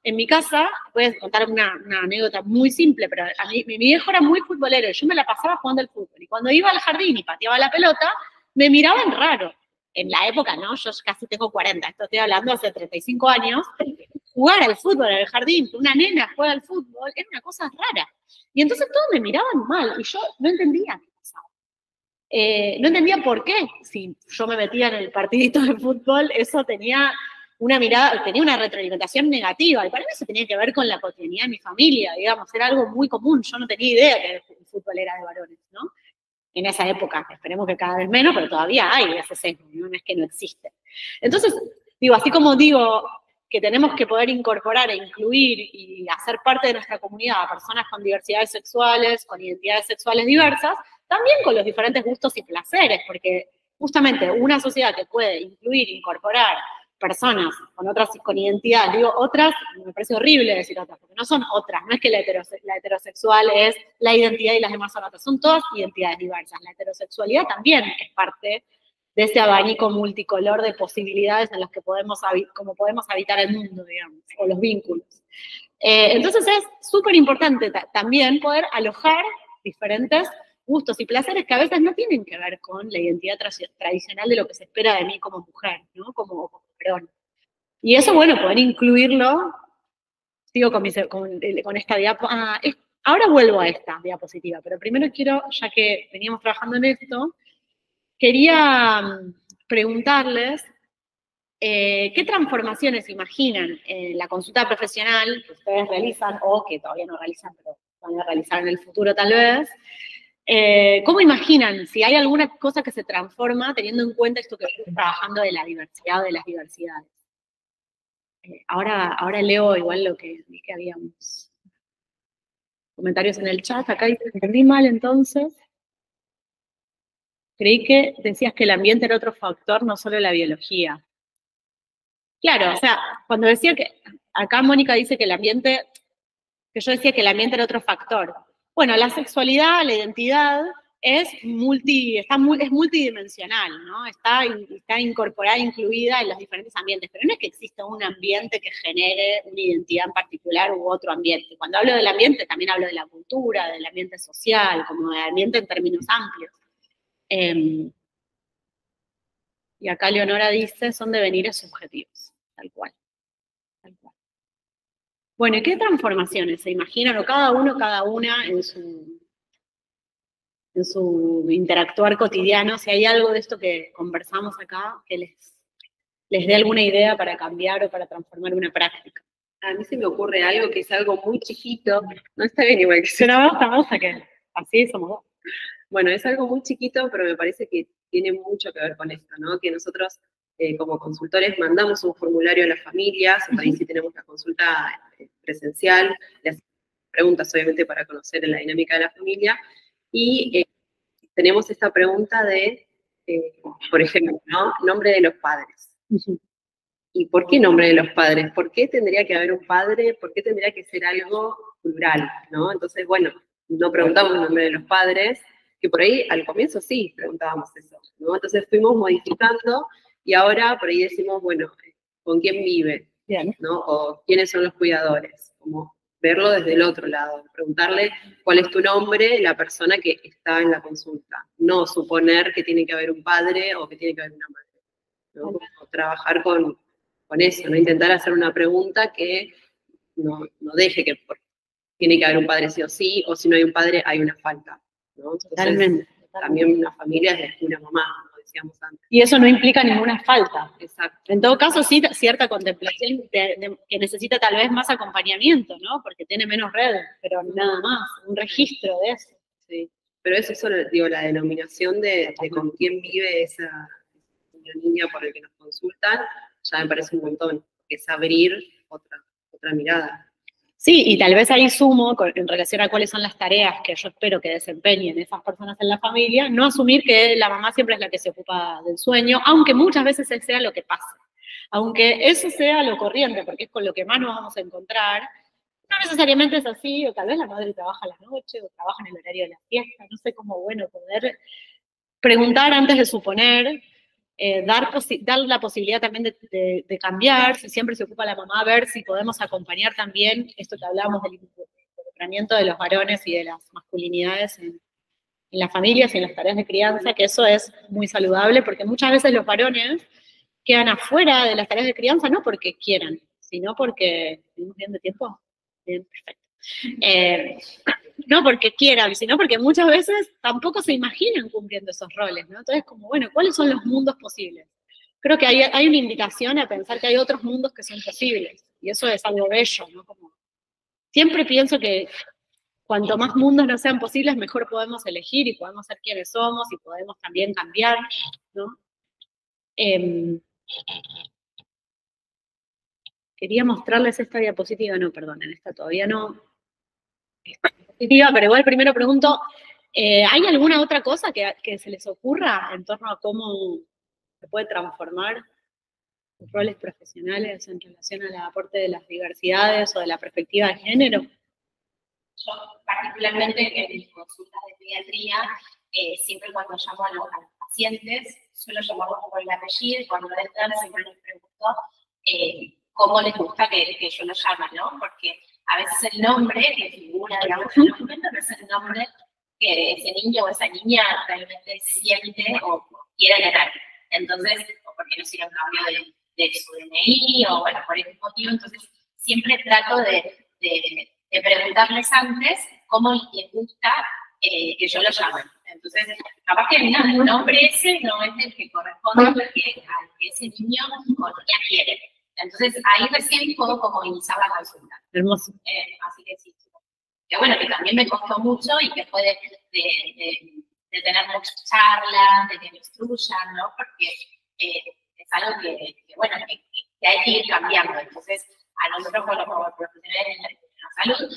en mi casa, voy a contar una anécdota muy simple, pero a mí, mi viejo era muy futbolero y yo me la pasaba jugando al fútbol. Y cuando iba al jardín y pateaba la pelota, me miraban raro. En la época, ¿no? Yo casi tengo 40, esto estoy hablando hace 35 años. Jugar al fútbol en el jardín, que una nena juega al fútbol, era una cosa rara. Y entonces todos me miraban mal y yo no entendía qué pasaba. No entendía por qué, si yo me metía en el partidito de fútbol, eso tenía una mirada, tenía una retroalimentación negativa, y para mí eso tenía que ver con la cotidianidad de mi familia, digamos, era algo muy común, yo no tenía idea que el fútbol era de varones, ¿no? En esa época, esperemos que cada vez menos, pero todavía hay ese sesgo, no es que no existe. Entonces, digo, así como digo que tenemos que poder incorporar e incluir y hacer parte de nuestra comunidad a personas con diversidades sexuales, con identidades sexuales diversas, también con los diferentes gustos y placeres, porque justamente una sociedad que puede incluir, incorporar personas con identidades, digo otras, me parece horrible decir otras, porque no son otras, no es que la heterosexual es la identidad y las demás son otras, son todas identidades diversas. La heterosexualidad también es parte de ese abanico multicolor de posibilidades en las que podemos habitar el mundo, digamos, o los vínculos. Entonces es súper importante también poder alojar diferentes gustos y placeres que a veces no tienen que ver con la identidad tradicional de lo que se espera de mí como mujer, ¿no? Como varón. Y eso, bueno, poder incluirlo, sigo con esta diapositiva. Ahora vuelvo a esta diapositiva, pero primero quiero, ya que veníamos trabajando en esto, quería preguntarles qué transformaciones imaginan en la consulta profesional que ustedes realizan, o que todavía no realizan, pero van a realizar en el futuro tal vez. ¿Cómo imaginan si hay alguna cosa que se transforma teniendo en cuenta esto que estoy trabajando de la diversidad o de las diversidades? Ahora leo igual lo que vi que habíamos comentarios en el chat. Acá entendí mal entonces. Creí que decías que el ambiente era otro factor, no solo la biología. Claro, o sea, cuando decía que, acá Mónica dice que yo decía que el ambiente era otro factor. Bueno, la sexualidad, la identidad es multidimensional, ¿no? Está incorporada, incluida en los diferentes ambientes, pero no es que exista un ambiente que genere una identidad en particular u otro ambiente. Cuando hablo del ambiente, también hablo de la cultura, del ambiente social, como del ambiente en términos amplios. Y acá Leonora dice, son devenires subjetivos, tal cual. Bueno, ¿y qué transformaciones se imaginan, o cada uno, cada una en su interactuar cotidiano? Si hay algo de esto que conversamos acá que les dé alguna idea para cambiar o para transformar una práctica. A mí se me ocurre algo que es algo muy chiquito, no está bien igual que se vamos a que así somos dos. Bueno, es algo muy chiquito, pero me parece que tiene mucho que ver con esto, ¿no? Que nosotros como consultores mandamos un formulario a las familias, por ahí sí tenemos la consulta presencial, les preguntas obviamente para conocer la dinámica de la familia, y tenemos esta pregunta de, por ejemplo, ¿no? Nombre de los padres. ¿Y por qué nombre de los padres? ¿Por qué tendría que haber un padre? ¿Por qué tendría que ser algo plural, ¿no? Entonces, bueno, no preguntamos el nombre de los padres, que por ahí al comienzo sí preguntábamos eso, ¿no? Entonces fuimos modificando y ahora por ahí decimos, bueno, ¿con quién vive? Bien. ¿No? O quiénes son los cuidadores, como verlo desde el otro lado, preguntarle cuál es tu nombre, la persona que está en la consulta, no suponer que tiene que haber un padre o que tiene que haber una madre, ¿no? Como trabajar con eso, ¿no? Intentar hacer una pregunta que no deje que tiene que haber un padre sí o sí, o si no hay un padre hay una falta, ¿no? Entonces, Totalmente. también una familia es de una mamá, como decíamos antes. Y eso no implica ninguna falta. Exacto. En todo caso, sí, cierta contemplación que necesita tal vez más acompañamiento, ¿no? Porque tiene menos red, pero nada más, un registro de eso. Sí. Pero eso solo, digo, la denominación de con quién vive esa niña por el que nos consultan, ya me parece un montón, que es abrir otra mirada. Sí, y tal vez ahí sumo, en relación a cuáles son las tareas que yo espero que desempeñen esas personas en la familia, no asumir que la mamá siempre es la que se ocupa del sueño, aunque muchas veces ese sea lo que pase. Aunque eso sea lo corriente, porque es con lo que más nos vamos a encontrar, no necesariamente es así, o tal vez la madre trabaja a la noche, o trabaja en el horario de la fiesta, no sé cómo, bueno, poder preguntar antes de suponer, dar la posibilidad también de cambiar, si siempre se ocupa la mamá, ver si podemos acompañar también esto que hablábamos del involucramiento de los varones y de las masculinidades en las familias y en las tareas de crianza, que eso es muy saludable, porque muchas veces los varones quedan afuera de las tareas de crianza, no porque quieran, sino porque, ¿tenemos bien de tiempo? Bien, perfecto. No porque quieran, sino porque muchas veces tampoco se imaginan cumpliendo esos roles, ¿no? Entonces, como, bueno, ¿cuáles son los mundos posibles? Creo que hay una invitación a pensar que hay otros mundos que son posibles, y eso es algo bello, ¿no? Como, siempre pienso que cuanto más mundos no sean posibles, mejor podemos elegir y podemos ser quienes somos y podemos también cambiar, ¿no? Quería mostrarles esta diapositiva, no, perdonen, esta todavía no. Pero igual primero pregunto, ¿hay alguna otra cosa que se les ocurra en torno a cómo se puede transformar los roles profesionales en relación al aporte de las diversidades o de la perspectiva de género? Yo, particularmente en mis consultas de pediatría, siempre cuando llamo a los pacientes, suelo llamarlos por el apellido, y cuando entran siempre les pregunto cómo les gusta que yo los llame, ¿no? Porque a veces el nombre que figura, digamos, en el documento no es el nombre que ese niño o esa niña realmente siente o quiere tener. Entonces, o porque no hicieron cambio de su DNI, o bueno, por ese motivo, entonces siempre trato de preguntarles antes cómo les gusta que yo lo llame. Entonces, capaz que el nombre ese no es el que corresponde al que ese niño o niña quiere. Entonces, ahí recién puedo como iniciar la consulta. Hermoso. Así que sí. Que bueno, que también me costó mucho y que fue de tener muchas charlas, de que me instruyan, ¿no? Porque es algo que bueno, que hay que ir cambiando. Entonces, a nosotros como profesionales de la salud,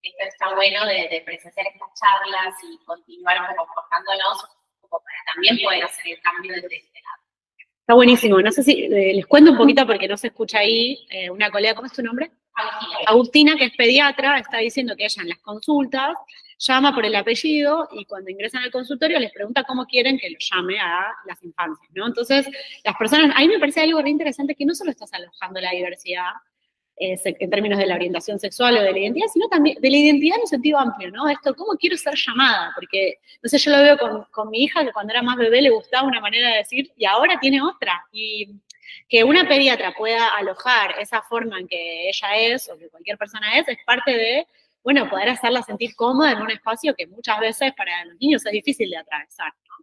esto está bueno de presenciar estas charlas y continuar como forjándonos como para también poder hacer el cambio desde este lado. Está buenísimo. No sé si les cuento un poquito porque no se escucha ahí. Una colega, ¿cómo es tu nombre? Agustina. Agustina, que es pediatra, está diciendo que ella en las consultas llama por el apellido y cuando ingresan al consultorio les pregunta cómo quieren que lo llame a las infancias, ¿no? Entonces, las personas, a mí me parece algo re interesante que no solo estás alojando la diversidad en términos de la orientación sexual o de la identidad, sino también de la identidad en un sentido amplio, ¿no? Esto, ¿cómo quiero ser llamada? Porque, no sé, yo lo veo con mi hija, que cuando era más bebé le gustaba una manera de decir, y ahora tiene otra. Y que una pediatra pueda alojar esa forma en que ella es, o que cualquier persona es parte de, bueno, poder hacerla sentir cómoda en un espacio que muchas veces para los niños es difícil de atravesar, ¿no?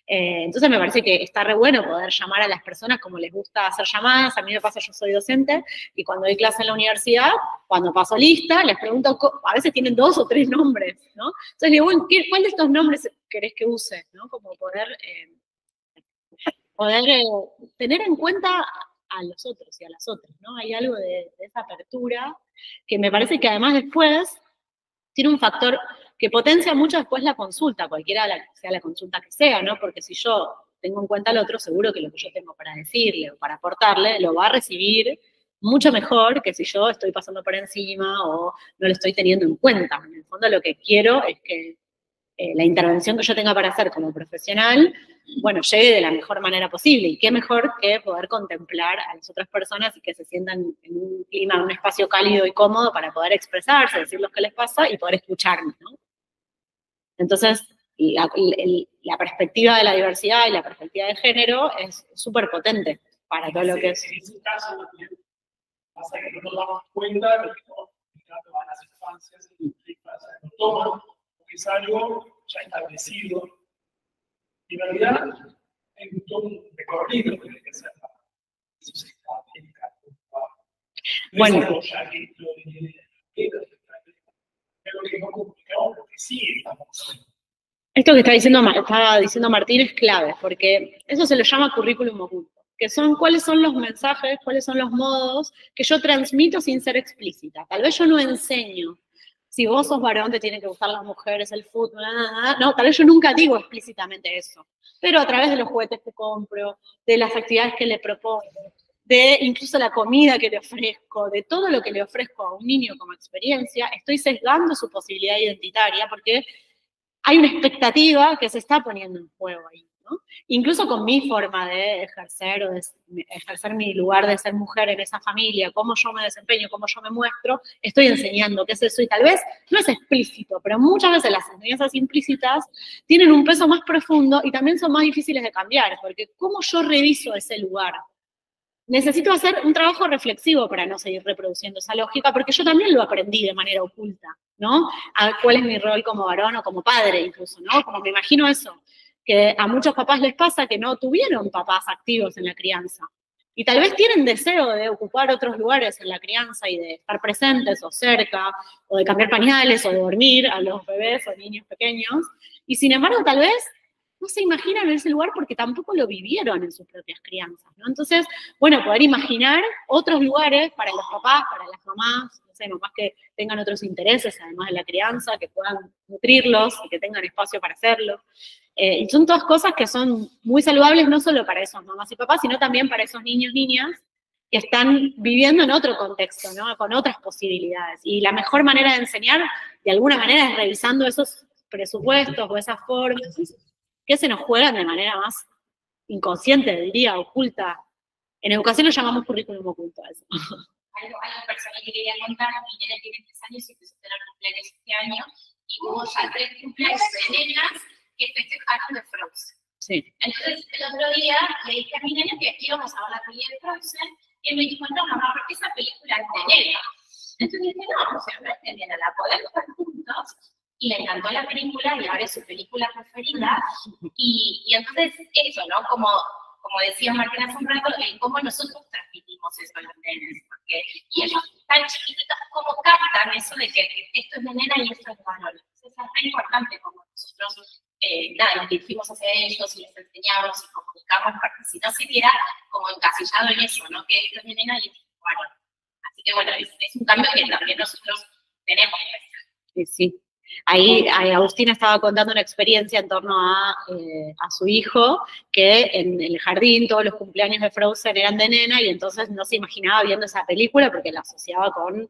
Entonces me parece que está re bueno poder llamar a las personas como les gusta hacer llamadas. A mí me pasa, yo soy docente, y cuando doy clase en la universidad, cuando paso lista, les pregunto, a veces tienen 2 o 3 nombres, ¿no? Entonces digo, bueno, ¿cuál de estos nombres querés que use? ¿No? Como poder tener en cuenta a los otros y a las otras, ¿no? Hay algo de esa apertura que me parece que además después tiene un factor que potencia mucho después la consulta, cualquiera sea la consulta que sea, ¿no? Porque si yo tengo en cuenta al otro, seguro que lo que yo tengo para decirle o para aportarle lo va a recibir mucho mejor que si yo estoy pasando por encima o no lo estoy teniendo en cuenta. En el fondo lo que quiero es que la intervención que yo tenga para hacer como profesional, bueno, llegue de la mejor manera posible. Y qué mejor que poder contemplar a las otras personas y que se sientan en un clima, en un espacio cálido y cómodo para poder expresarse, decir lo que les pasa y poder escucharme, ¿no? Entonces, la perspectiva de la diversidad y la perspectiva de género es súper potente para todo lo que es. En ese caso, también pasa que no nos damos cuenta de que van a hacer infancia se disfraza de lo toman, porque es algo ya establecido. Y en realidad hay todo un recorrido que hay que hacer para eso se está bueno, esto que estaba diciendo Martín es clave, porque eso se lo llama currículum oculto, que son cuáles son los mensajes, cuáles son los modos que yo transmito sin ser explícita. Tal vez yo no enseño, si vos sos varón te tienen que gustar las mujeres, el fútbol, no, tal vez yo nunca digo explícitamente eso, pero a través de los juguetes que compro, de las actividades que le propongo, de incluso la comida que le ofrezco, de todo lo que le ofrezco a un niño como experiencia, estoy sesgando su posibilidad identitaria porque hay una expectativa que se está poniendo en juego ahí, ¿no? Incluso con mi forma de ejercer o de ejercer mi lugar de ser mujer en esa familia, cómo yo me desempeño, cómo yo me muestro, estoy enseñando qué es eso y tal vez no es explícito, pero muchas veces las enseñanzas implícitas tienen un peso más profundo y también son más difíciles de cambiar, porque cómo yo reviso ese lugar. Necesito hacer un trabajo reflexivo para no seguir reproduciendo esa lógica, porque yo también lo aprendí de manera oculta, ¿no? A cuál es mi rol como varón o como padre incluso, ¿no? Como me imagino eso, que a muchos papás les pasa que no tuvieron papás activos en la crianza. Y tal vez tienen deseo de ocupar otros lugares en la crianza y de estar presentes o cerca, o de cambiar pañales o de dormir a los bebés o niños pequeños. Y sin embargo, tal vez no se imaginan en ese lugar porque tampoco lo vivieron en sus propias crianzas, ¿no? Entonces, bueno, poder imaginar otros lugares para los papás, para las mamás, no sé, mamás que tengan otros intereses además de la crianza, que puedan nutrirlos y que tengan espacio para hacerlo. Y son todas cosas que son muy saludables no solo para esos mamás y papás, sino también para esos niños y niñas que están viviendo en otro contexto, ¿no? Con otras posibilidades. Y la mejor manera de enseñar, de alguna manera, es revisando esos presupuestos o esas formas que se nos juegan de manera más inconsciente, diría, oculta. En educación lo llamamos currículum oculto a eso. Algo personal que quería contar, mi nena tiene 3 años y empezó a tener cumpleaños este año, y hubo ya 3 cumpleaños de nenas que festejaron de Frozen. Sí. Entonces, el otro día le dije a mi nena que íbamos a ver la película de Frozen, y él me dijo, no, mamá, porque esa película es de nena. Entonces dije, no, o sea, no es de nena, la podemos ver juntos. Y le encantó la película y ahora es su película preferida. Y entonces eso, ¿no? Como decía Martín hace un rato, cómo nosotros transmitimos eso a los nenes. Porque, y ellos tan chiquititos, como captan eso de que esto es de nena y esto es de varón. Entonces es muy importante como nosotros nos dirigimos hacia ellos y les enseñamos y comunicamos, porque si no se viera como encasillado en eso, ¿no? Que esto es de nena y esto es de varón. Así que bueno, es un cambio que también nosotros tenemos que hacer. Sí, sí. Ahí Agustina estaba contando una experiencia en torno a su hijo, que en el jardín todos los cumpleaños de Frozen eran de nena y entonces no se imaginaba viendo esa película porque la asociaba con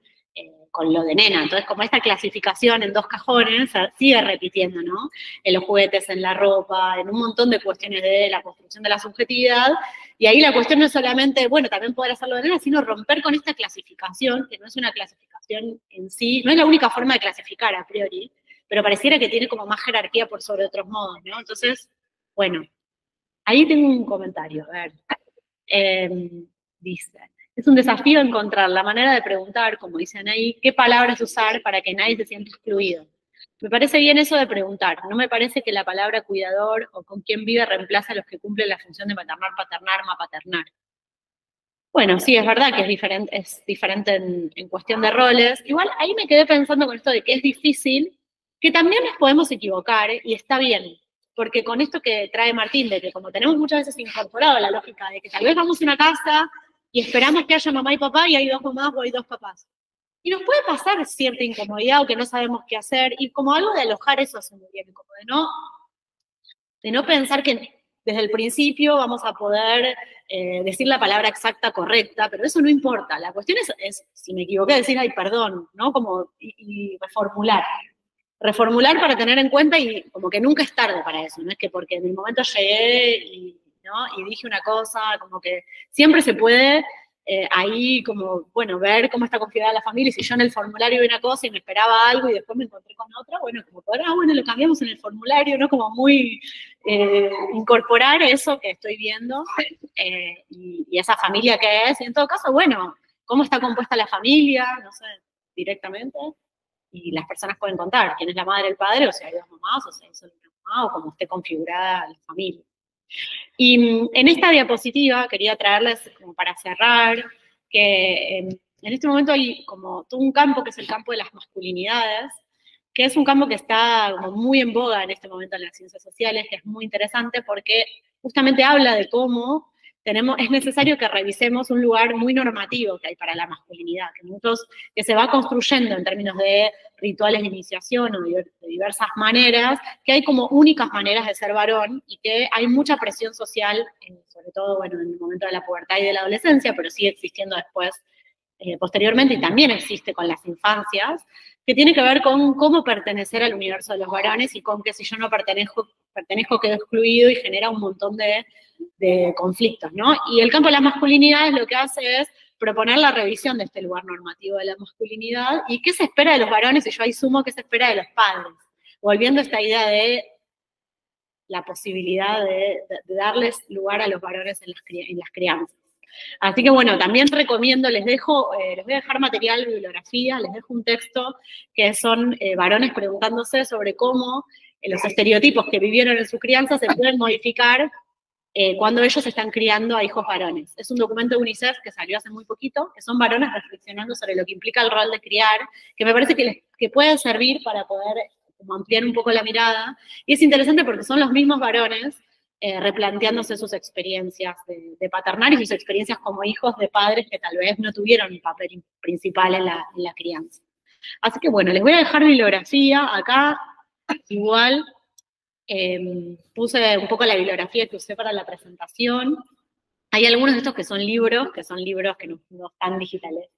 lo de nena. Entonces, como esta clasificación en 2 cajones se sigue repitiendo, ¿no? En los juguetes, en la ropa, en un montón de cuestiones de la construcción de la subjetividad. Y ahí la cuestión no es solamente, bueno, también poder hacerlo de nena, sino romper con esta clasificación, que no es una clasificación en sí, no es la única forma de clasificar a priori, pero pareciera que tiene como más jerarquía por sobre otros modos, ¿no? Entonces, bueno, ahí tengo un comentario, a ver. Dice, es un desafío encontrar la manera de preguntar, como dicen ahí, qué palabras usar para que nadie se sienta excluido. Me parece bien eso de preguntar, no me parece que la palabra cuidador o con quien vive reemplaza a los que cumplen la función de maternar, paternar, mapaternar. Bueno, sí, es verdad que es diferente en cuestión de roles. Igual ahí me quedé pensando con esto de que es difícil, que también nos podemos equivocar, y está bien, porque con esto que trae Martín, de que como tenemos muchas veces incorporado la lógica de que tal vez vamos a una casa y esperamos que haya mamá y papá y hay 2 mamás o hay 2 papás. Y nos puede pasar cierta incomodidad o que no sabemos qué hacer, y como algo de alojar eso hace muy bien, como de no pensar que desde el principio vamos a poder decir la palabra exacta, correcta, pero eso no importa. La cuestión es si me equivoqué, decir, ay, perdón, ¿no? Como, y reformular. Reformular para tener en cuenta y como que nunca es tarde para eso, no es que porque en el momento llegué y dije una cosa, como que siempre se puede ahí como, bueno, ver cómo está configurada la familia, y si yo en el formulario vi una cosa y me esperaba algo y después me encontré con otra, bueno, como poder, bueno, lo cambiamos en el formulario, ¿no? Como muy incorporar eso que estoy viendo y esa familia que es, y en todo caso, bueno, cómo está compuesta la familia, no sé, directamente. y las personas pueden contar quién es la madre, el padre, o si hay dos mamás, o si hay solo una mamá, o cómo esté configurada la familia. Y en esta diapositiva quería traerles, como para cerrar, que en este momento hay como todo un campo que es el campo de las masculinidades, que es un campo que está como muy en boga en este momento en las ciencias sociales, que es muy interesante porque justamente habla de cómo es necesario que revisemos un lugar muy normativo que hay para la masculinidad, que se va construyendo en términos de rituales de iniciación o de diversas maneras, que hay como únicas maneras de ser varón y que hay mucha presión social, sobre todo, bueno, en el momento de la pubertad y de la adolescencia, pero sigue existiendo después, posteriormente, y también existe con las infancias, que tiene que ver con cómo pertenecer al universo de los varones y con que si yo no pertenezco quedo excluido y genera un montón de conflictos, ¿no? Y el campo de las masculinidades lo que hace es proponer la revisión de este lugar normativo de la masculinidad y qué se espera de los varones, y yo ahí sumo qué se espera de los padres, volviendo a esta idea de la posibilidad de darles lugar a los varones en las crianzas. Así que bueno, también recomiendo, les voy a dejar material, bibliografía, les dejo un texto que son varones preguntándose sobre cómo los estereotipos que vivieron en su crianza se pueden modificar cuando ellos están criando a hijos varones. Es un documento de UNICEF que salió hace muy poquito, que son varones reflexionando sobre lo que implica el rol de criar, que me parece que puede servir para poder como ampliar un poco la mirada. Y es interesante porque son los mismos varones replanteándose sus experiencias de paternar y sus experiencias como hijos de padres que tal vez no tuvieron un papel principal en la crianza. Así que bueno, les voy a dejar bibliografía. Acá igual puse un poco la bibliografía que usé para la presentación. Hay algunos de estos que son libros que no están digitales,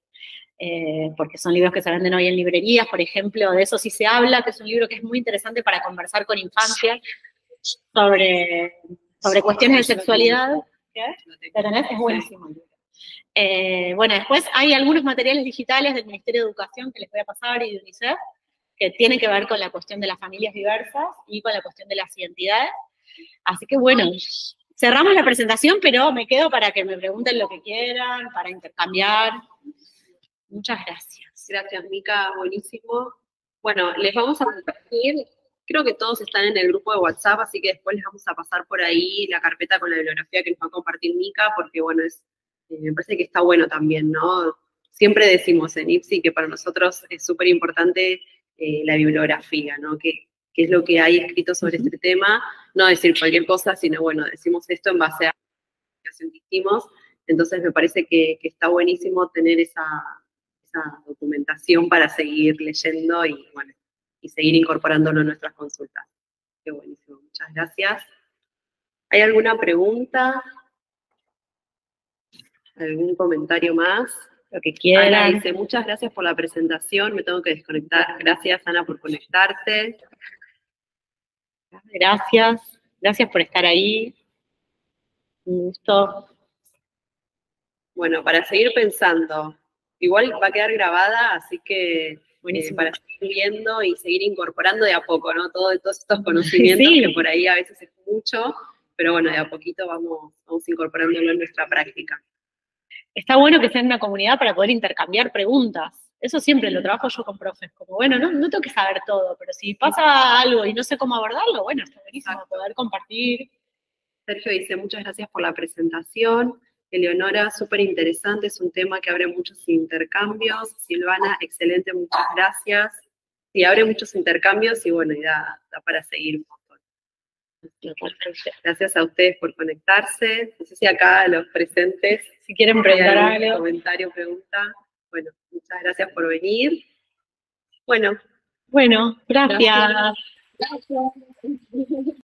porque son libros que se venden hoy en librerías, por ejemplo, de eso sí se habla, que es un libro que es muy interesante para conversar con infancias sobre cuestiones de sexualidad. ¿Qué? ¿Lo tenés? Es buenísimo el libro. Bueno, después hay algunos materiales digitales del Ministerio de Educación que les voy a pasar y de UNICEF, que tienen que ver con la cuestión de las familias diversas y con la cuestión de las identidades. Así que bueno, cerramos la presentación, pero me quedo para que me pregunten lo que quieran, para intercambiar. Muchas gracias. Gracias, Mica, buenísimo. Bueno, les vamos a compartir, creo que todos están en el grupo de WhatsApp, así que después les vamos a pasar por ahí la carpeta con la bibliografía que nos va a compartir Mica, porque bueno, me parece que está bueno también, ¿no? Siempre decimos en IPSI que para nosotros es súper importante la bibliografía, ¿no? ¿Qué es lo que hay escrito sobre este tema? No decir cualquier cosa, sino bueno, decimos esto en base a la investigación que hicimos. Entonces me parece que está buenísimo tener esa documentación para seguir leyendo y, bueno, y seguir incorporándolo en nuestras consultas. Qué buenísimo, muchas gracias. ¿Hay alguna pregunta? ¿Algún comentario más? Lo que quieran. Ana dice, muchas gracias por la presentación, me tengo que desconectar. Gracias, Ana, por conectarte. Gracias por estar ahí. Un gusto. Bueno, para seguir pensando, igual va a quedar grabada, así que para seguir viendo y seguir incorporando de a poco, ¿no? Todos estos conocimientos que por ahí a veces es mucho, pero bueno, de a poquito vamos incorporándolo en nuestra práctica. Está bueno que sea en una comunidad para poder intercambiar preguntas. Eso siempre lo trabajo yo con profes, como bueno, no tengo que saber todo, pero si pasa algo y no sé cómo abordarlo, bueno, está buenísimo poder compartir. Sergio dice, muchas gracias por la presentación. Eleonora, súper interesante, es un tema que abre muchos intercambios. Silvana, excelente, muchas gracias. Sí, abre muchos intercambios y bueno, y da para seguir un montón. Gracias a ustedes por conectarse. No sé si acá los presentes, si quieren preguntar algo, comentario, pregunta. Bueno, muchas gracias por venir. Bueno, gracias.